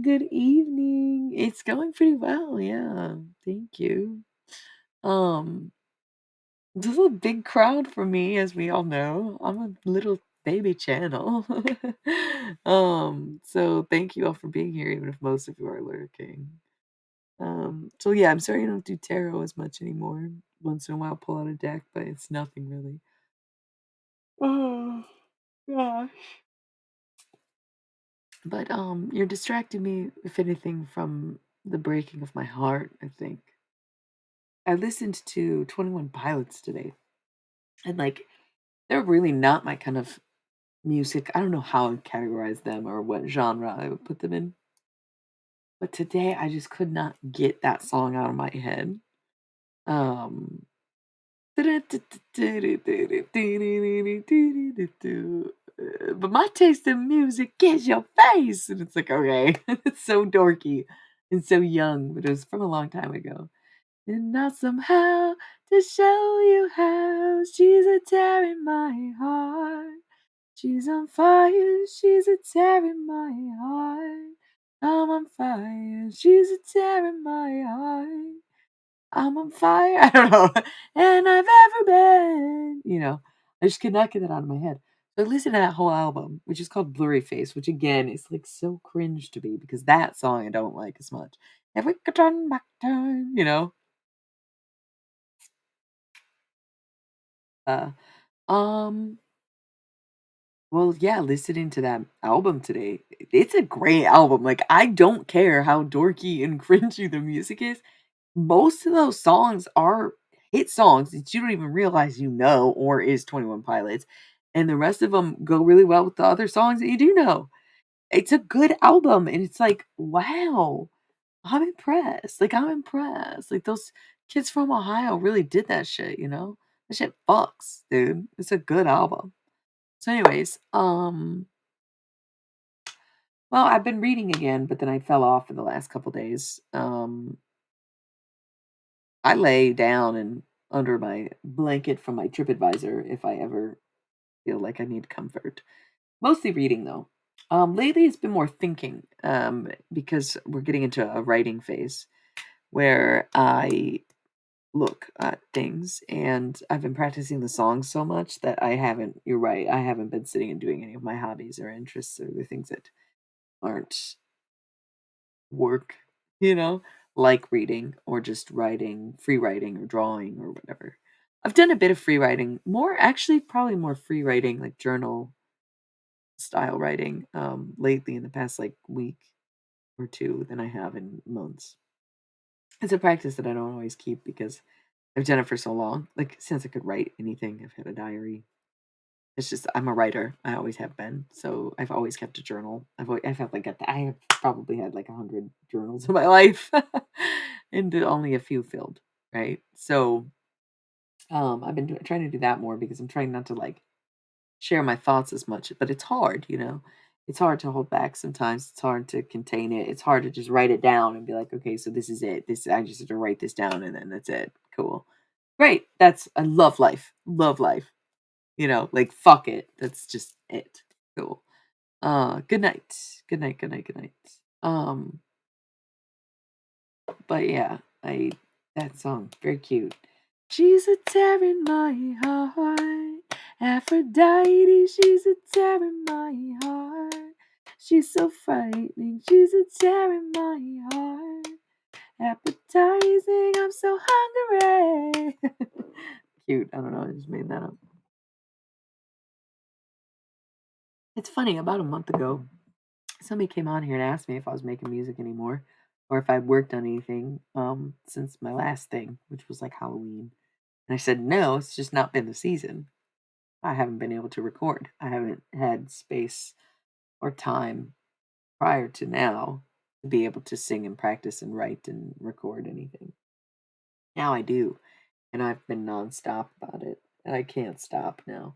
Good evening. It's going pretty well, yeah. Thank you. Um, this is a big crowd for me, as we all know. I'm a little baby channel. So thank you all for being here, even if most of you are lurking. So yeah, I'm sorry I don't do tarot as much anymore. Once in a while, pull out a deck, but it's nothing really. Oh gosh. But you're distracting me, if anything, from the breaking of my heart. I think I listened to 21 Pilots today, and like they're really not my kind of music. I don't know how I'd categorize them or what genre I would put them in. But today, I just could not get that song out of my head. Um, But my taste in music is your face. And it's like, okay, it's so dorky and so young, but it was from a long time ago. And now somehow to show you how she's a tear in my heart. She's on fire, she's a tear in my heart. I'm on fire, she's a tear in my heart. I'm on fire. I don't know. And I've ever been. I just could not get that out of my head. So I listened to that whole album, which is called Blurry Face, which again is like so cringe to me because that song I don't like as much. If we could turn back time. Uh, um, well, yeah, listening to that album today, it's a great album. Like, I don't care how dorky and cringy the music is. Most of those songs are hit songs that you don't even realize you know or is 21 Pilots, and the rest of them go really well with the other songs that you do know. It's a good album, and it's like, wow, I'm impressed. Like, I'm impressed. Like, those kids from Ohio really did that shit? That shit fucks, dude. It's a good album. So anyways, well, I've been reading again, but then I fell off in the last couple days. I lay down and under my blanket from my TripAdvisor if I ever feel like I need comfort. Mostly reading though. Lately it's been more thinking, because we're getting into a writing phase where I look at things and I've been practicing the songs so much that you're right, I haven't been sitting and doing any of my hobbies or interests or the things that aren't work, you know, like reading or just writing, free writing or drawing or whatever. I've done a bit of free writing, more actually, probably more free writing, like journal style writing, lately in the past like week or two than I have in months. It's a practice that I don't always keep because I've done it for so long. Like since I could write anything, I've had a diary. It's just I'm a writer. I always have been. So I've always kept a journal. I've had like I have probably had like 100 journals in my life, and only a few filled. Right. So I've been trying to do that more because I'm trying not to like share my thoughts as much. But it's hard. It's hard to hold back sometimes. It's hard to contain it. It's hard to just write it down and be like, okay, so this is it. This I just have to write this down and then that's it. Cool. Great. I love life. Love life. Like, fuck it. That's just it. Cool. Good night. Good night, good night, good night. Um, but yeah, I that song, very cute. She's a tear in my heart. Aphrodite, she's a tear in my heart. She's so frightening, she's a tear in my heart. Appetizing, I'm so hungry. Cute. I don't know, I just made that up. It's funny, about a month ago, somebody came on here and asked me if I was making music anymore or if I'd worked on anything since my last thing, which was like Halloween. And I said, no, it's just not been the season. I haven't been able to record. I haven't had space or time prior to now to be able to sing and practice and write and record anything. Now I do. And I've been nonstop about it. And I can't stop now.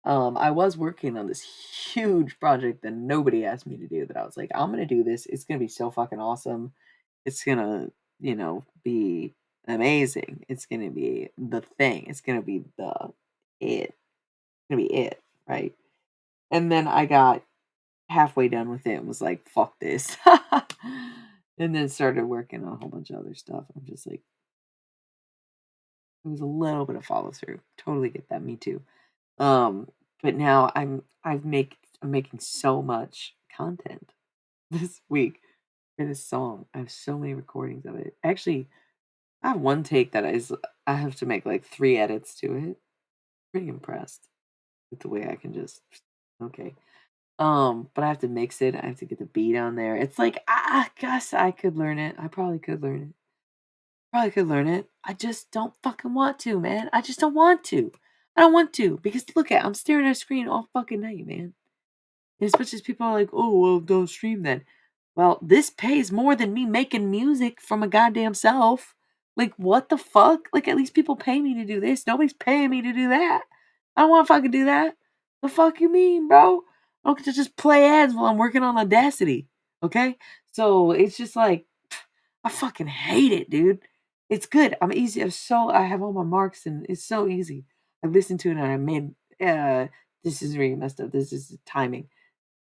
I was working on this huge project that nobody asked me to do that I was like, I'm gonna do this. It's gonna be so fucking awesome. It's gonna, be amazing. It's gonna be the thing. It's gonna be it. It's gonna be it, right? And then I got halfway done with it and was like, fuck this. And then started working on a whole bunch of other stuff. I'm just like, it was a little bit of follow through. Totally get that. Me too. Um, but now I'm making so much content this week for this song. I have so many recordings of it. Actually, I have one take that I have to make like 3 edits to it. Pretty impressed with the way I can just okay. But I have to mix it. I have to get the beat on there. It's like I guess I could learn it. I probably could learn it. Probably could learn it. I just don't fucking want to, man. I just don't want to. I don't want to because look at I'm staring at a screen all fucking night, man. And as much as people are like, "Oh, well, don't stream then." Well, this pays more than me making music for my goddamn self. Like, what the fuck? Like, at least people pay me to do this. Nobody's paying me to do that. I don't wanna fucking do that. The fuck you mean, bro? I don't get to just play ads while I'm working on Audacity, okay? So, it's just like, I fucking hate it, dude. It's good. I'm easy. I have all my marks and it's so easy. I listened to it and I made, this is really messed up. This is timing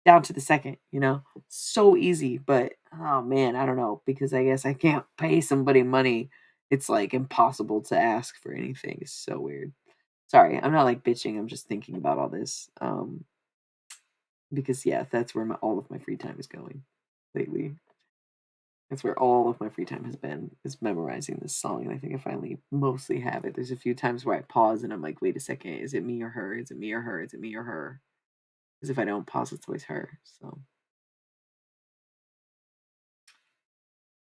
down to the second, you know? So easy, but oh man, I don't know because I guess I can't pay somebody money. It's like impossible to ask for anything. It's so weird. Sorry, I'm not like bitching. I'm just thinking about all this. Because yeah, that's where all of my free time is going lately. That's where all of my free time has been is memorizing this song, and I think I finally mostly have it. There's a few times where I pause and I'm like, wait a second, is it me or her? Is it me or her? Is it me or her? Because if I don't pause, it's always her. So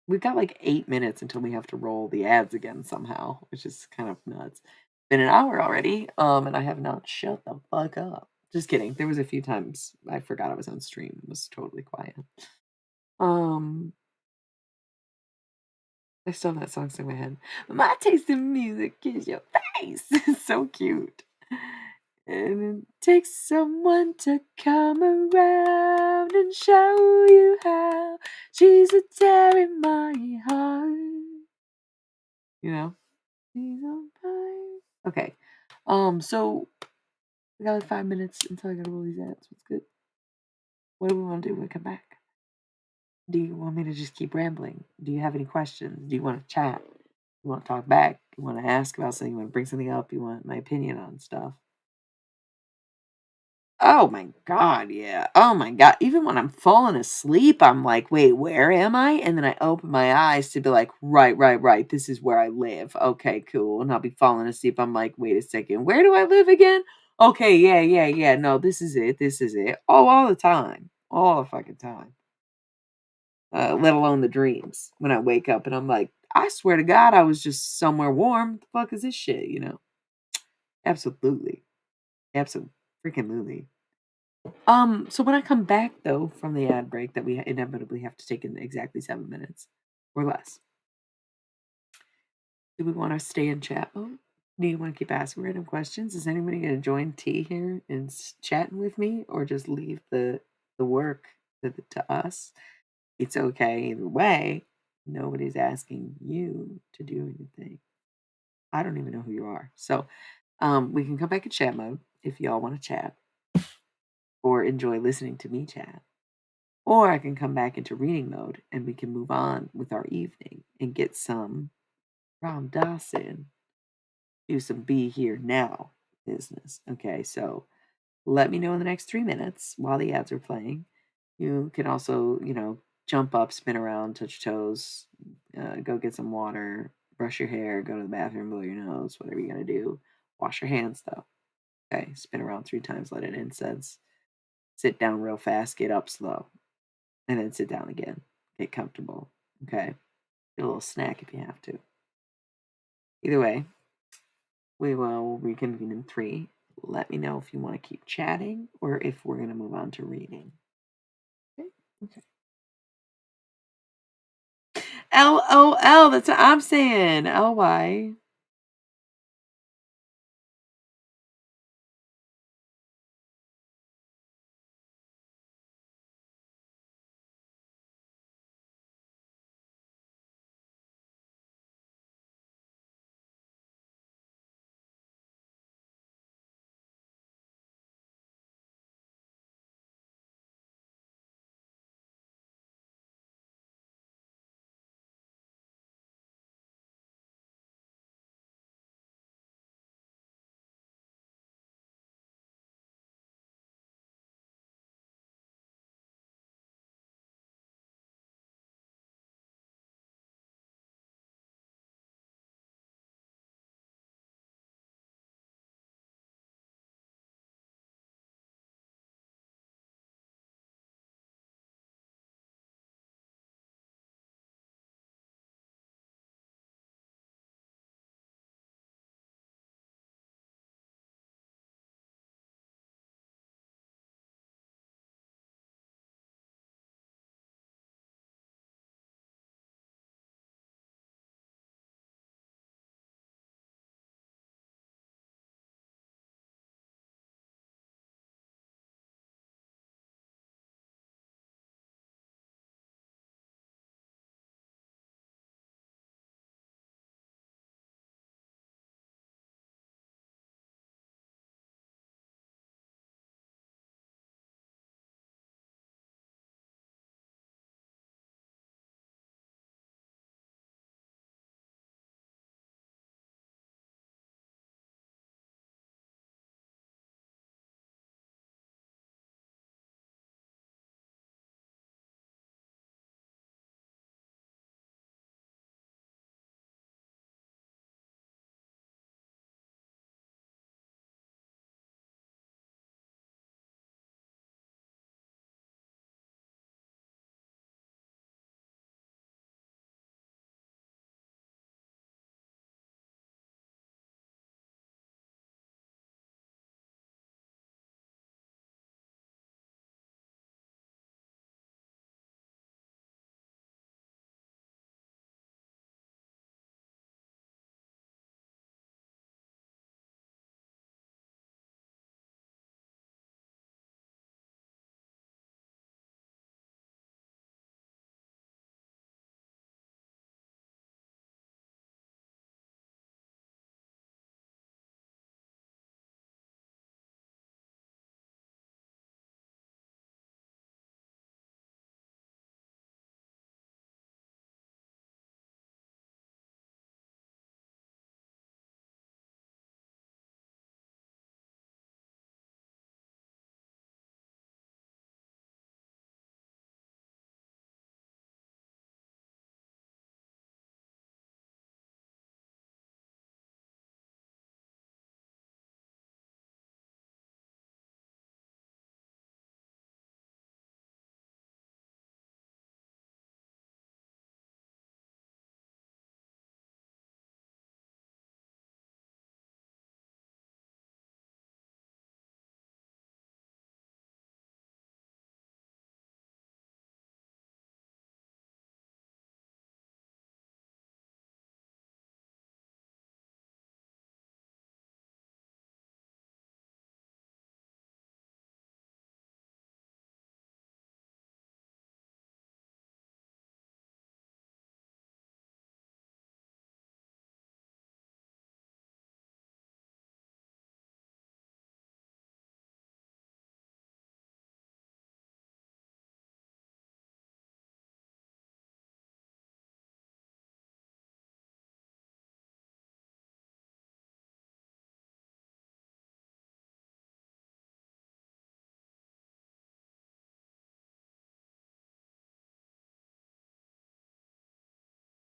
we've got like 8 minutes until we have to roll the ads again somehow, which is kind of nuts. Been an hour already, and I have not shut the fuck up. Just kidding. There was a few times I forgot I was on stream and was totally quiet. Um, I still have that song stuck in my head. My taste in music is your face. It's so cute. And it takes someone to come around and show you how she's a tear in my heart. You know? She's on fire. Okay. So we got like 5 minutes until I gotta roll these ads. What's good? What do we want to do when we come back? Do you want me to just keep rambling? Do you have any questions? Do you want to chat? You want to talk back? You want to ask about something? You want to bring something up? You want my opinion on stuff? Oh my god, yeah. Oh my god. Even when I'm falling asleep, I'm like, "Wait, where am I?" And then I open my eyes to be like, "Right, right, right. This is where I live. Okay, cool." And I'll be falling asleep. I'm like, "Wait a second. Where do I live again?" Okay, yeah, yeah, yeah. No, this is it. This is it. Oh, all the time. All the fucking time. Let alone the dreams. When I wake up and I'm like, "I swear to God, I was just somewhere warm. The fuck is this shit?" You know? Absolutely. Absolutely. Freaking lutely. So when I come back though from the ad break that we inevitably have to take in exactly 7 minutes or less, do we want to stay in chat mode? Do you want to keep asking random questions? Is anybody going to join T here and chatting with me, or just leave the work to us? It's okay either way. Nobody's asking you to do anything. I don't even know who you are, so we can come back in chat mode if y'all want to chat or enjoy listening to me chat. Or I can come back into reading mode and we can move on with our evening and get some Ram Dass in, do some be here now business. Okay, so let me know in the next 3 minutes while the ads are playing. You can also, jump up, spin around, touch your toes, go get some water, brush your hair, go to the bathroom, blow your nose, whatever you're going to do. Wash your hands though. Okay, spin around 3 times, let it incense. Sit down real fast, get up slow, and then sit down again. Get comfortable. Okay. Get a little snack if you have to. Either way, we will reconvene in three. Let me know if you want to keep chatting or if we're going to move on to reading. Okay. Okay. LOL. That's what I'm saying. LY.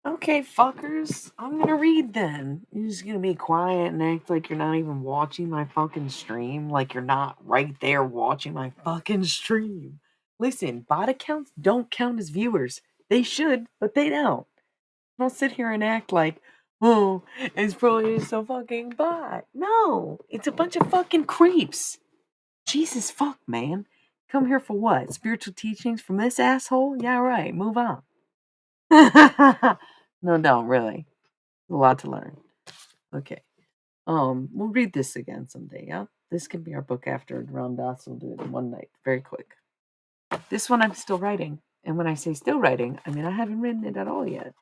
Okay, fuckers. I'm gonna read then. You're just gonna be quiet and act like you're not even watching my fucking stream, like you're not right there watching my fucking stream. Listen, bot accounts don't count as viewers. They should, but they don't. Don't sit here and act like, oh, it's probably just a fucking bot. No, it's a bunch of fucking creeps. Jesus fuck, man. Come here for what? Spiritual teachings from this asshole? Yeah, right. Move on. No, don't really. A lot to learn. Okay. We'll read this again someday, yeah? This can be our book after Ram Dass will do it in one night. Very quick. This one I'm still writing. And when I say still writing, I mean I haven't written it at all yet.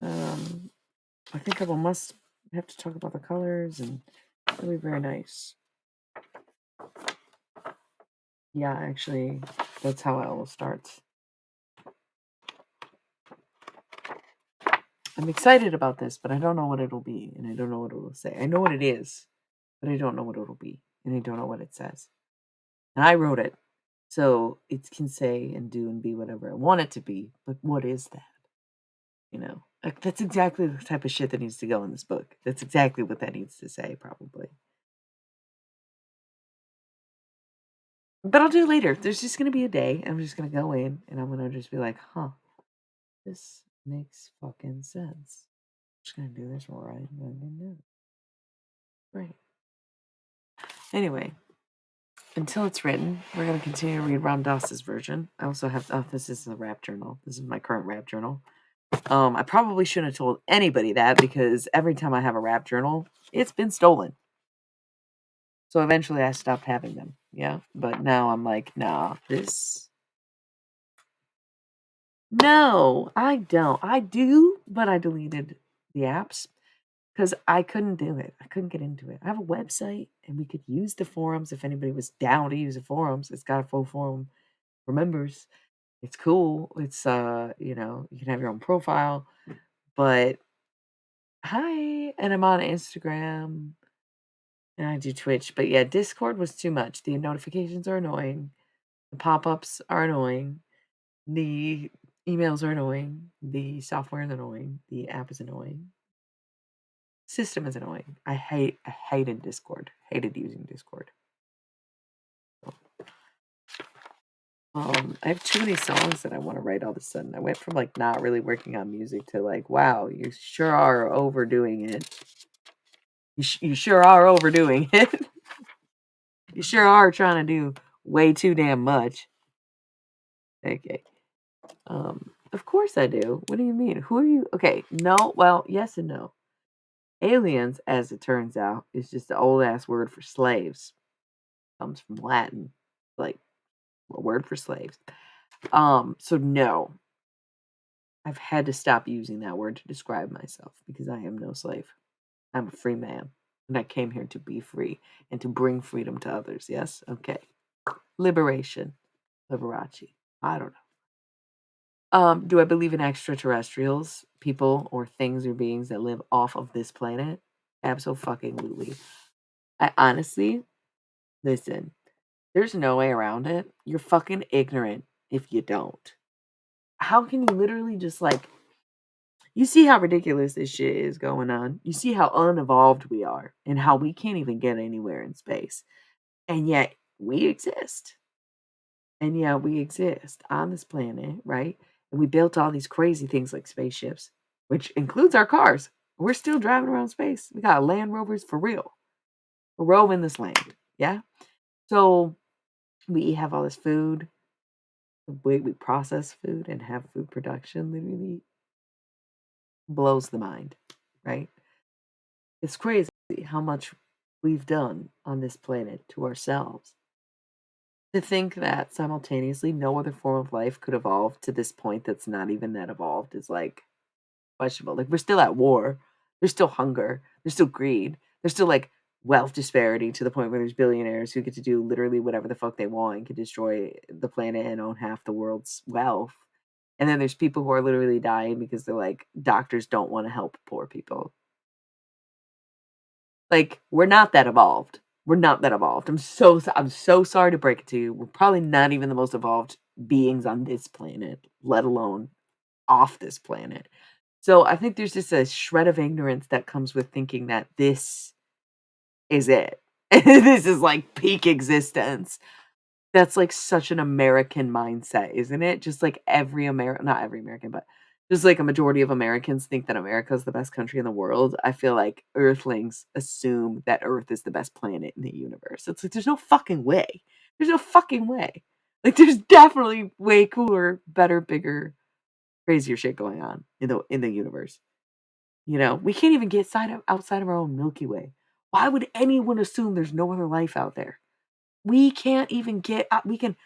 I think I must have to talk about the colors and it'll be very nice. Yeah, actually, that's how it all starts. I'm excited about this, but I don't know what it'll be, and I don't know what it will say. I know what it is, but I don't know what it'll be, and I don't know what it says. And I wrote it, so it can say and do and be whatever I want it to be, but what is that? Like that's exactly the type of shit that needs to go in this book. That's exactly what that needs to say, probably. But I'll do it later. There's just gonna be a day. I'm just gonna go in and I'm gonna just be like, huh, this makes fucking sense. I'm just gonna do this right now. Right. Anyway, until it's written, we're gonna continue to read Ram Dass's version. I also have this is the rap journal. This is my current rap journal. I probably shouldn't have told anybody that because every time I have a rap journal, it's been stolen. So eventually I stopped having them. Yeah. But now I'm like, nah, this. No, I don't. I do, but I deleted the apps because I couldn't do it. I couldn't get into it. I have a website and we could use the forums if anybody was down to use the forums. It's got a full forum for members. It's cool. It's you can have your own profile, but hi, and I'm on Instagram and I do Twitch. But yeah, Discord was too much. The notifications are annoying. The pop-ups are annoying. The emails are annoying. The software is annoying. The app is annoying. System is annoying. I hated Discord. Hated using Discord. I have too many songs that I want to write all of a sudden. I went from like not really working on music to like, wow, you sure are overdoing it. You sure are overdoing it. You sure are trying to do way too damn much. Okay. Of course I do. What do you mean? Who are you? Okay, no, well, yes and no. Aliens, as it turns out, is just the old ass word for slaves. Comes from Latin, like a word for slaves. So no, I've had to stop using that word to describe myself because I am no slave. I'm a free man, and I came here to be free and to bring freedom to others. Yes, okay. Liberation, Liberace. I don't know. Do I believe in extraterrestrials, people or things or beings that live off of this planet? Absolutely. I honestly, listen, there's no way around it. You're fucking ignorant if you don't. How can you literally just like, you see how ridiculous this shit is going on? You see how unevolved we are and how we can't even get anywhere in space. And yet we exist. And yeah, we exist on this planet, right? And we built all these crazy things like spaceships, which includes our cars. We're still driving around space. We got Land Rovers for real. We're roving this land. Yeah. So we have all this food. The way we process food and have food production literally blows the mind, right? It's crazy how much we've done on this planet to ourselves. To think that simultaneously no other form of life could evolve to this point that's not even that evolved is like questionable. Like we're still at war. There's still hunger. There's still greed. There's still like wealth disparity to the point where there's billionaires who get to do literally whatever the fuck they want and can destroy the planet and own half the world's wealth. And then there's people who are literally dying because they're like doctors don't want to help poor people. Like we're not that evolved. We're not that evolved. I'm so sorry to break it to you. We're probably not even the most evolved beings on this planet, let alone off this planet. So I think there's just a shred of ignorance that comes with thinking that this is it. This is like peak existence. That's like such an American mindset, isn't it? Just like every American, not every American, but just like a majority of Americans think that America is the best country in the world. I feel like Earthlings assume that Earth is the best planet in the universe. It's like there's no fucking way. There's no fucking way. Like there's definitely way cooler, better, bigger, crazier shit going on in the universe. You know, we can't even get outside of our own Milky Way. Why would anyone assume there's no other life out there? We can't even get out, we can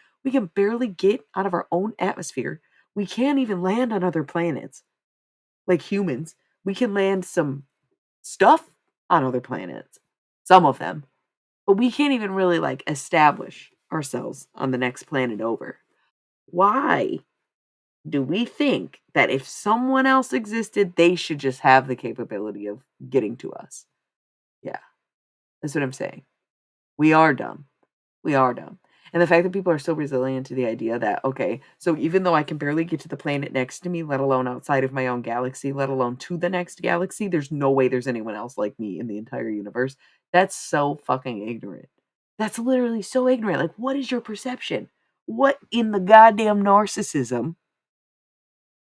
barely get out of our own atmosphere. We can't even land on other planets like humans. We can land some stuff on other planets, some of them, but we can't even really like establish ourselves on the next planet over. Why do we think that if someone else existed, they should just have the capability of getting to us? Yeah, that's what I'm saying. We are dumb. We are dumb. And the fact that people are so resilient to the idea that, okay, so even though I can barely get to the planet next to me, let alone outside of my own galaxy, let alone to the next galaxy, there's no way there's anyone else like me in the entire universe. That's so fucking ignorant. That's literally so ignorant. Like, what is your perception? What in the goddamn narcissism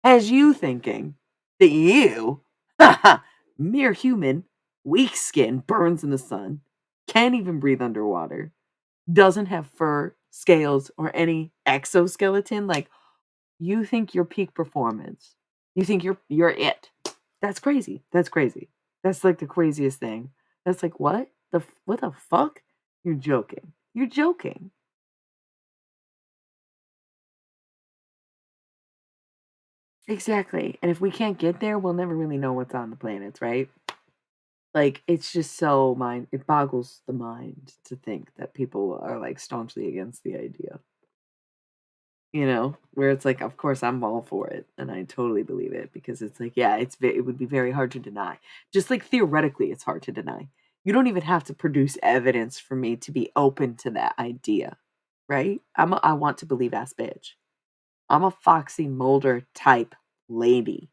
has you thinking that you, mere human, weak skin, burns in the sun, can't even breathe underwater, doesn't have fur, scales, or any exoskeleton, like, you think your peak performance, you think you're it. That's crazy. That's crazy. That's, like, the craziest thing. That's like, "What? What the fuck? You're joking. You're joking." Exactly, and if we can't get there, we'll never really know what's on the planets, right? Like, it's just so mind it boggles the mind to think that people are, like, staunchly against the idea. You know, where it's like, of course, I'm all for it, and I totally believe it because it's like, yeah, it would be very hard to deny. Just like theoretically, it's hard to deny. You don't even have to produce evidence for me to be open to that idea, right? I want to believe ass bitch. I'm a Foxy Mulder type lady,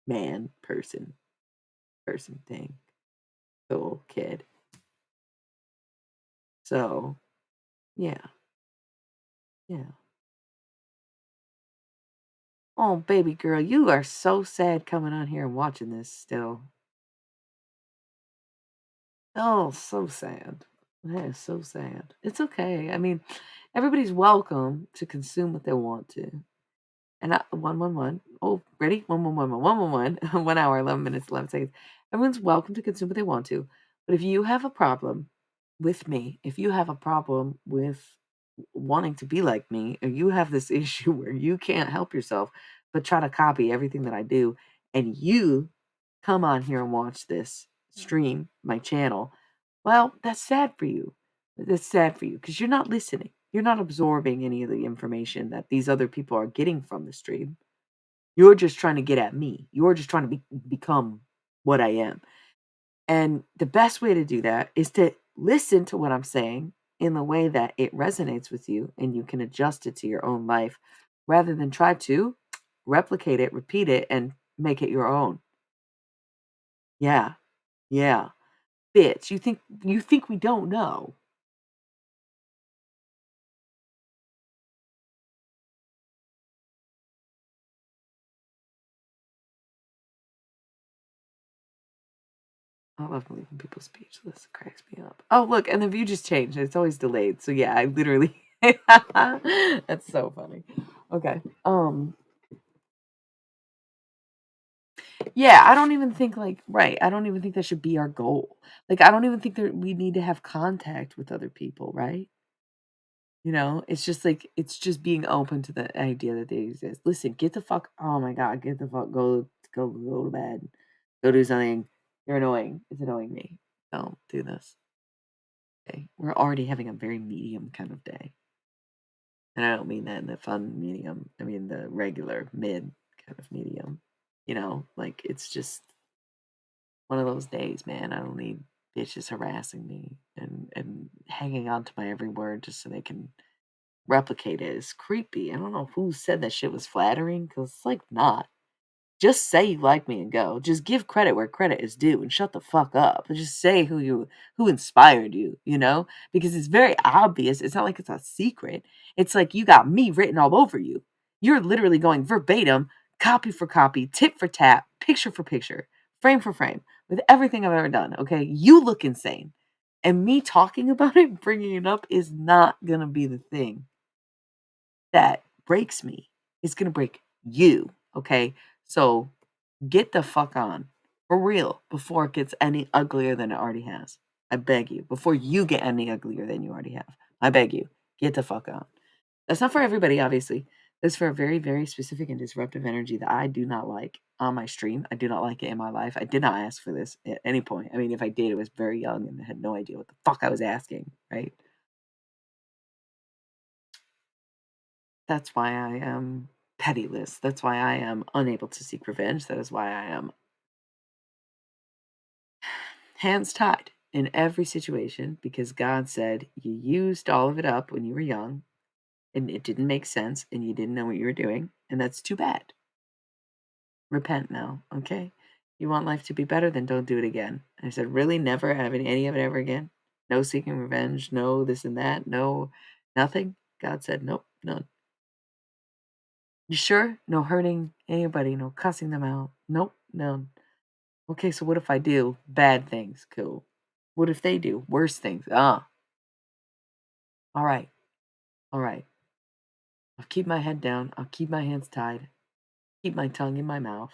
man, person thing, little kid. So, yeah, yeah. Oh, baby girl, you are so sad coming on here and watching this still. Oh, so sad. That is so sad. It's okay. I mean, everybody's welcome to consume what they want to. And 111. Oh, ready? 111, 111. 1 hour, 11 minutes, 11 seconds. Everyone's welcome to consume what they want to. But if you have a problem with me, if you have a problem with wanting to be like me, or you have this issue where you can't help yourself but try to copy everything that I do, and you come on here and watch this stream, my channel, well, that's sad for you. That's sad for you because you're not listening. You're not absorbing any of the information that these other people are getting from the stream. You're just trying to get at me. You're just trying to become what I am. And the best way to do that is to listen to what I'm saying in the way that it resonates with you and you can adjust it to your own life rather than try to replicate it, repeat it, and make it your own. Yeah. Yeah. Bitch, you think we don't know. I love leaving people speechless. It cracks me up. Oh, look, and the view just changed. It's always delayed. So yeah, I literally that's so funny. Okay. Yeah, I don't even think like right. I don't even think that should be our goal. Like I don't even think that we need to have contact with other people, right? You know, it's just like it's just being open to the idea that they exist. Listen, get the fuck oh my god, get the fuck go to bed. Go do something. You're annoying. It's annoying me. Don't do this. Okay. We're already having a very medium kind of day. And I don't mean that in the fun medium. I mean the regular mid kind of medium. You know, like it's just one of those days, man. I don't need bitches harassing me and hanging on to my every word just so they can replicate it. It's creepy. I don't know who said that shit was flattering because it's like not. Just say you like me and go. Just give credit where credit is due and shut the fuck up. And just say who inspired you, you know? Because it's very obvious. It's not like it's a secret. It's like you got me written all over you. You're literally going verbatim, copy for copy, tip for tap, picture for picture, frame for frame with everything I've ever done, okay? You look insane. And me talking about it, bringing it up is not going to be the thing that breaks me. It's going to break you, okay? So get the fuck on for real before it gets any uglier than it already has. I beg you, before you get any uglier than you already have. I beg you, get the fuck on. That's not for everybody, obviously. That's for a very, very specific and disruptive energy that I do not like on my stream. I do not like it in my life. I did not ask for this at any point. I mean, if I did, it was very young and had no idea what the fuck I was asking, right? That's why I am pitiless. That's why I am unable to seek revenge. That is why I am hands tied in every situation because God said you used all of it up when you were young and it didn't make sense and you didn't know what you were doing. And that's too bad. Repent now, okay? You want life to be better, then don't do it again. And I said, really? Never have any of it ever again? No seeking revenge, no this and that, no nothing? God said, nope, none. You sure? No hurting anybody, no cussing them out. Nope, none. Okay, so what if I do bad things? Cool. What if they do worse things? Ah, all right, all right. I'll keep my head down. I'll keep my hands tied. Keep my tongue in my mouth,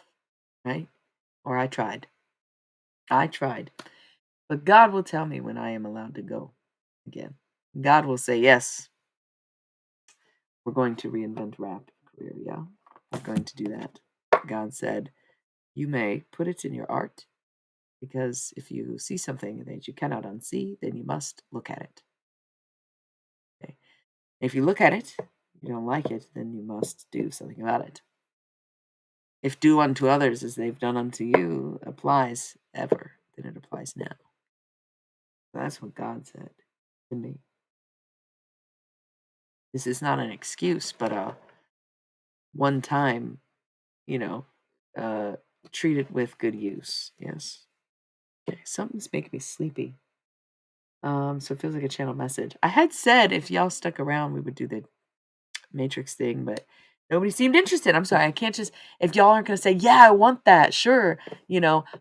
right? Or I tried. I tried. But God will tell me when I am allowed to go again. God will say, yes, we're going to reinvent rap career. Yeah, we're going to do that. God said, you may put it in your art because if you see something that you cannot unsee, then you must look at it. Okay. If you look at it, you don't like it, then you must do something about it. If do unto others as they've done unto you applies ever, then it applies now. That's what God said to me. This is not an excuse, but a one time, you know, uh, treat it with good use. Yes. Okay, something's making me sleepy. So it feels like a channel message. I had said if y'all stuck around, we would do the Matrix thing, but nobody seemed interested. I'm sorry. I can't just, if y'all aren't going to say, yeah, I want that. Sure.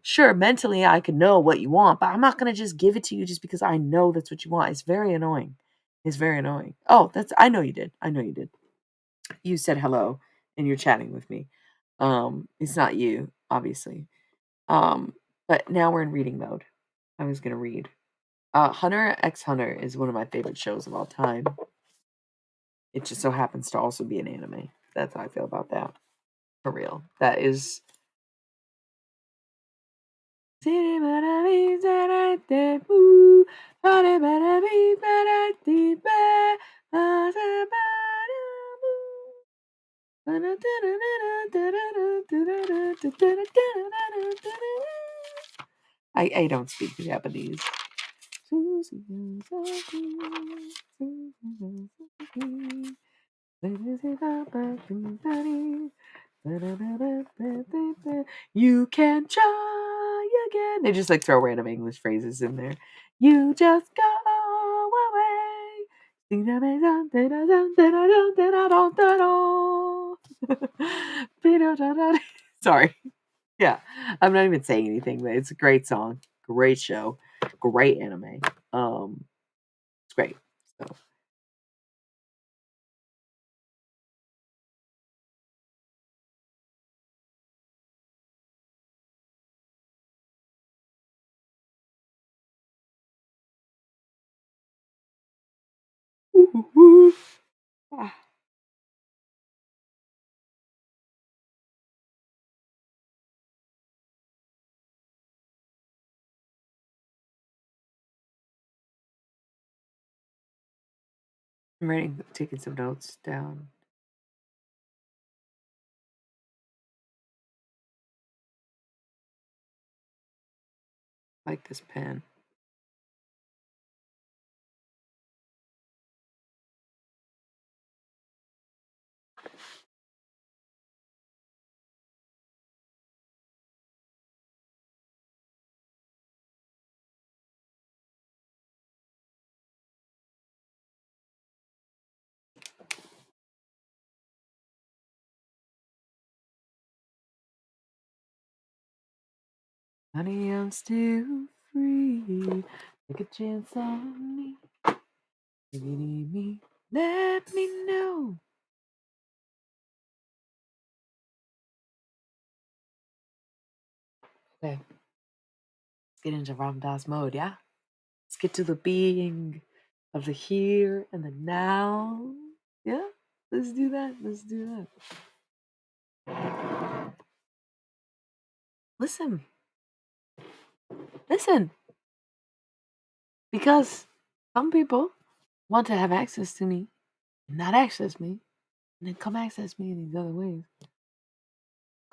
Sure. Mentally, I can know what you want, but I'm not going to just give it to you just because I know that's what you want. It's very annoying. It's very annoying. Oh, I know you did. I know you did. You said hello and you're chatting with me. It's not you, obviously. Um, but now we're in reading mode. I was going to read. Hunter x Hunter is one of my favorite shows of all time. It just so happens to also be an anime. That's how I feel about that. For real. That is. I don't speak Japanese. You can try again. They just like throw random English phrases in there. You just go away. Sorry. Yeah. I'm not even saying anything, but it's a great song. Great show. Great anime. It's great. So Ah. I'm writing, taking some notes down. I like this pen. Honey, I'm still free. Take a chance on me. If you need me, let me know. Okay, let's get into Ram Dass mode, yeah? Let's get to the being of the here and the now. Yeah? Let's do that. Let's do that. Listen. Listen. Because some people want to have access to me, not access me, and then come access me in these other ways.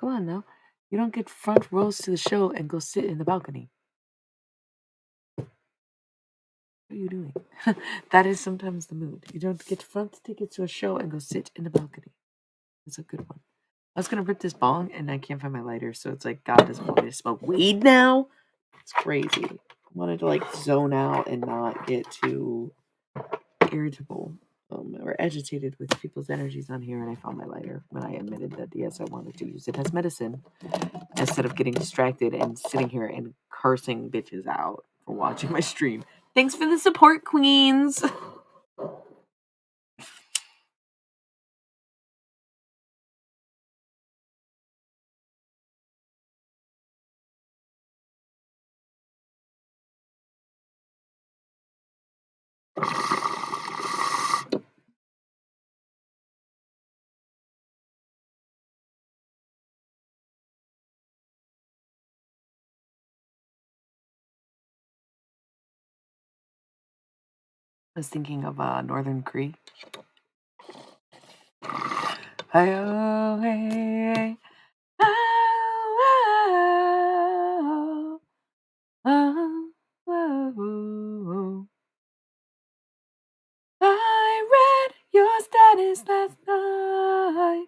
Come on now. You don't get front rows to the show and go sit in the balcony. What are you doing? That is sometimes the mood. You don't get front tickets to a show and go sit in the balcony. That's a good one. I was gonna rip this bong and I can't find my lighter, so it's like God doesn't want me to smoke weed now. It's crazy. I wanted to like zone out and not get too irritable or agitated with people's energies on here, and I found my lighter when I admitted that yes, I wanted to use it as medicine instead of getting distracted and sitting here and cursing bitches out for watching my stream. Thanks for the support, queens. I was thinking of Northern Cree. Hi-oh, hey, oh, oh, oh. I read your status last night.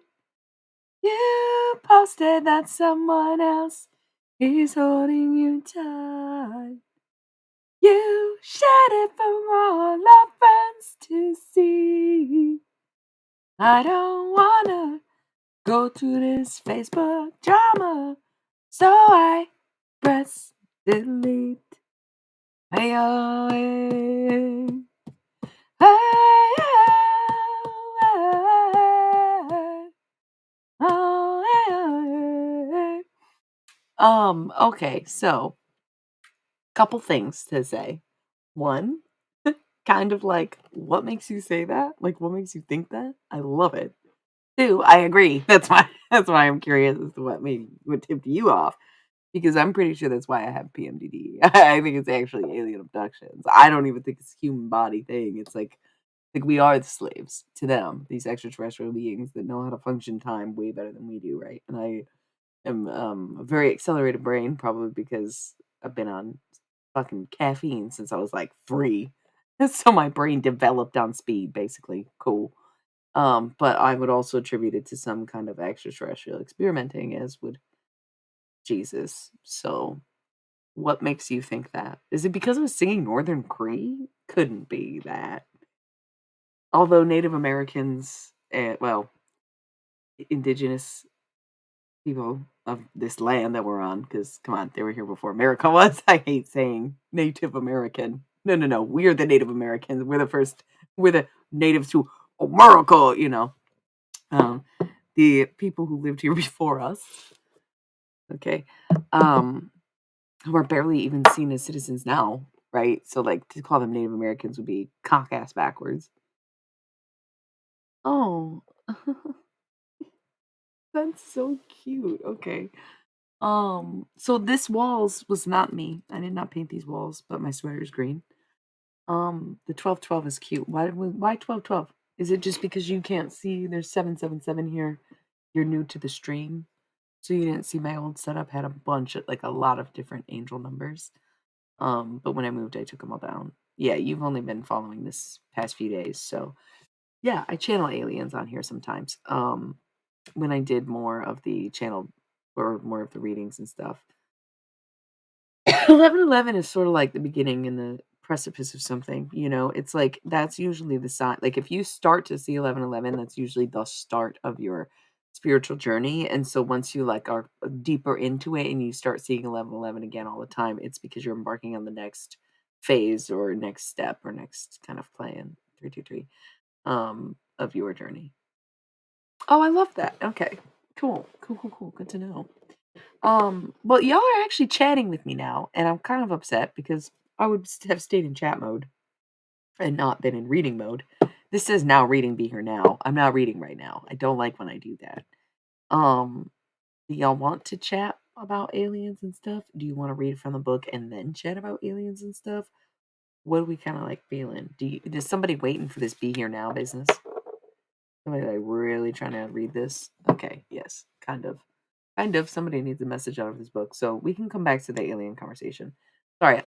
You posted that someone else is holding you tight. You shared it for all our friends to see. I don't wanna go through this Facebook drama, so I press delete. Hey, oh, hey, hey, hey, oh, hey, okay, so couple things to say. One, kind of like, what makes you say that? Like, what makes you think that? I love it. Two, I agree. That's why I'm curious as to what tipped you off. Because I'm pretty sure that's why I have PMDD. I think it's actually alien abductions. I don't even think it's a human body thing. It's like we are the slaves to them, these extraterrestrial beings that know how to function time way better than we do, right? And I am a very accelerated brain, probably because I've been on fucking caffeine since I was like 3. So my brain developed on speed, basically. Cool. But I would also attribute it to some kind of extraterrestrial experimenting, as would Jesus. So what makes you think that? Is it because I was singing Northern Cree? Couldn't be that. Although Native Americans, well, indigenous people of this land that we're on, because come on, they were here before America was. I hate saying Native American. No, no, no. We are the Native Americans. We're the first. We're the natives to America. Um, the people who lived here before us. Okay, who are barely even seen as citizens now, right? So, like, to call them Native Americans would be cock ass backwards. Oh, that's so cute. Okay. So this walls was not me. I did not paint these walls, but my sweater is green. The 1212 is cute. Why 1212? Is it just because you can't see there's 777 here? You're new to the stream. So you didn't see my old setup had a bunch of like a lot of different angel numbers. But when I moved I took them all down. Yeah, you've only been following this past few days. So yeah, I channel aliens on here sometimes. When I did more of the channel or more of the readings and stuff. 1111 is sort of like the beginning and the precipice of something, it's like that's usually the sign. Like if you start to see 1111, that's usually the start of your spiritual journey, and so once you, like, are deeper into it and you start seeing 11:11 again all the time, it's because you're embarking on the next phase or next step or next kind of plan, 323, of your journey. Oh, I love that. Okay. Cool. Cool, cool, cool. Good to know. Well, y'all are actually chatting with me now, and I'm kind of upset because I would have stayed in chat mode and not been in reading mode. This says now reading be here now. I'm not reading right now. I don't like when I do that. Um, do y'all want to chat about aliens and stuff? Do you want to read from the book and then chat about aliens and stuff? What are we kind of like feeling? Is somebody waiting for this be here now business? Somebody like really trying to read this? Okay, yes, kind of. Kind of. Somebody needs a message out of this book. So we can come back to the alien conversation. Sorry,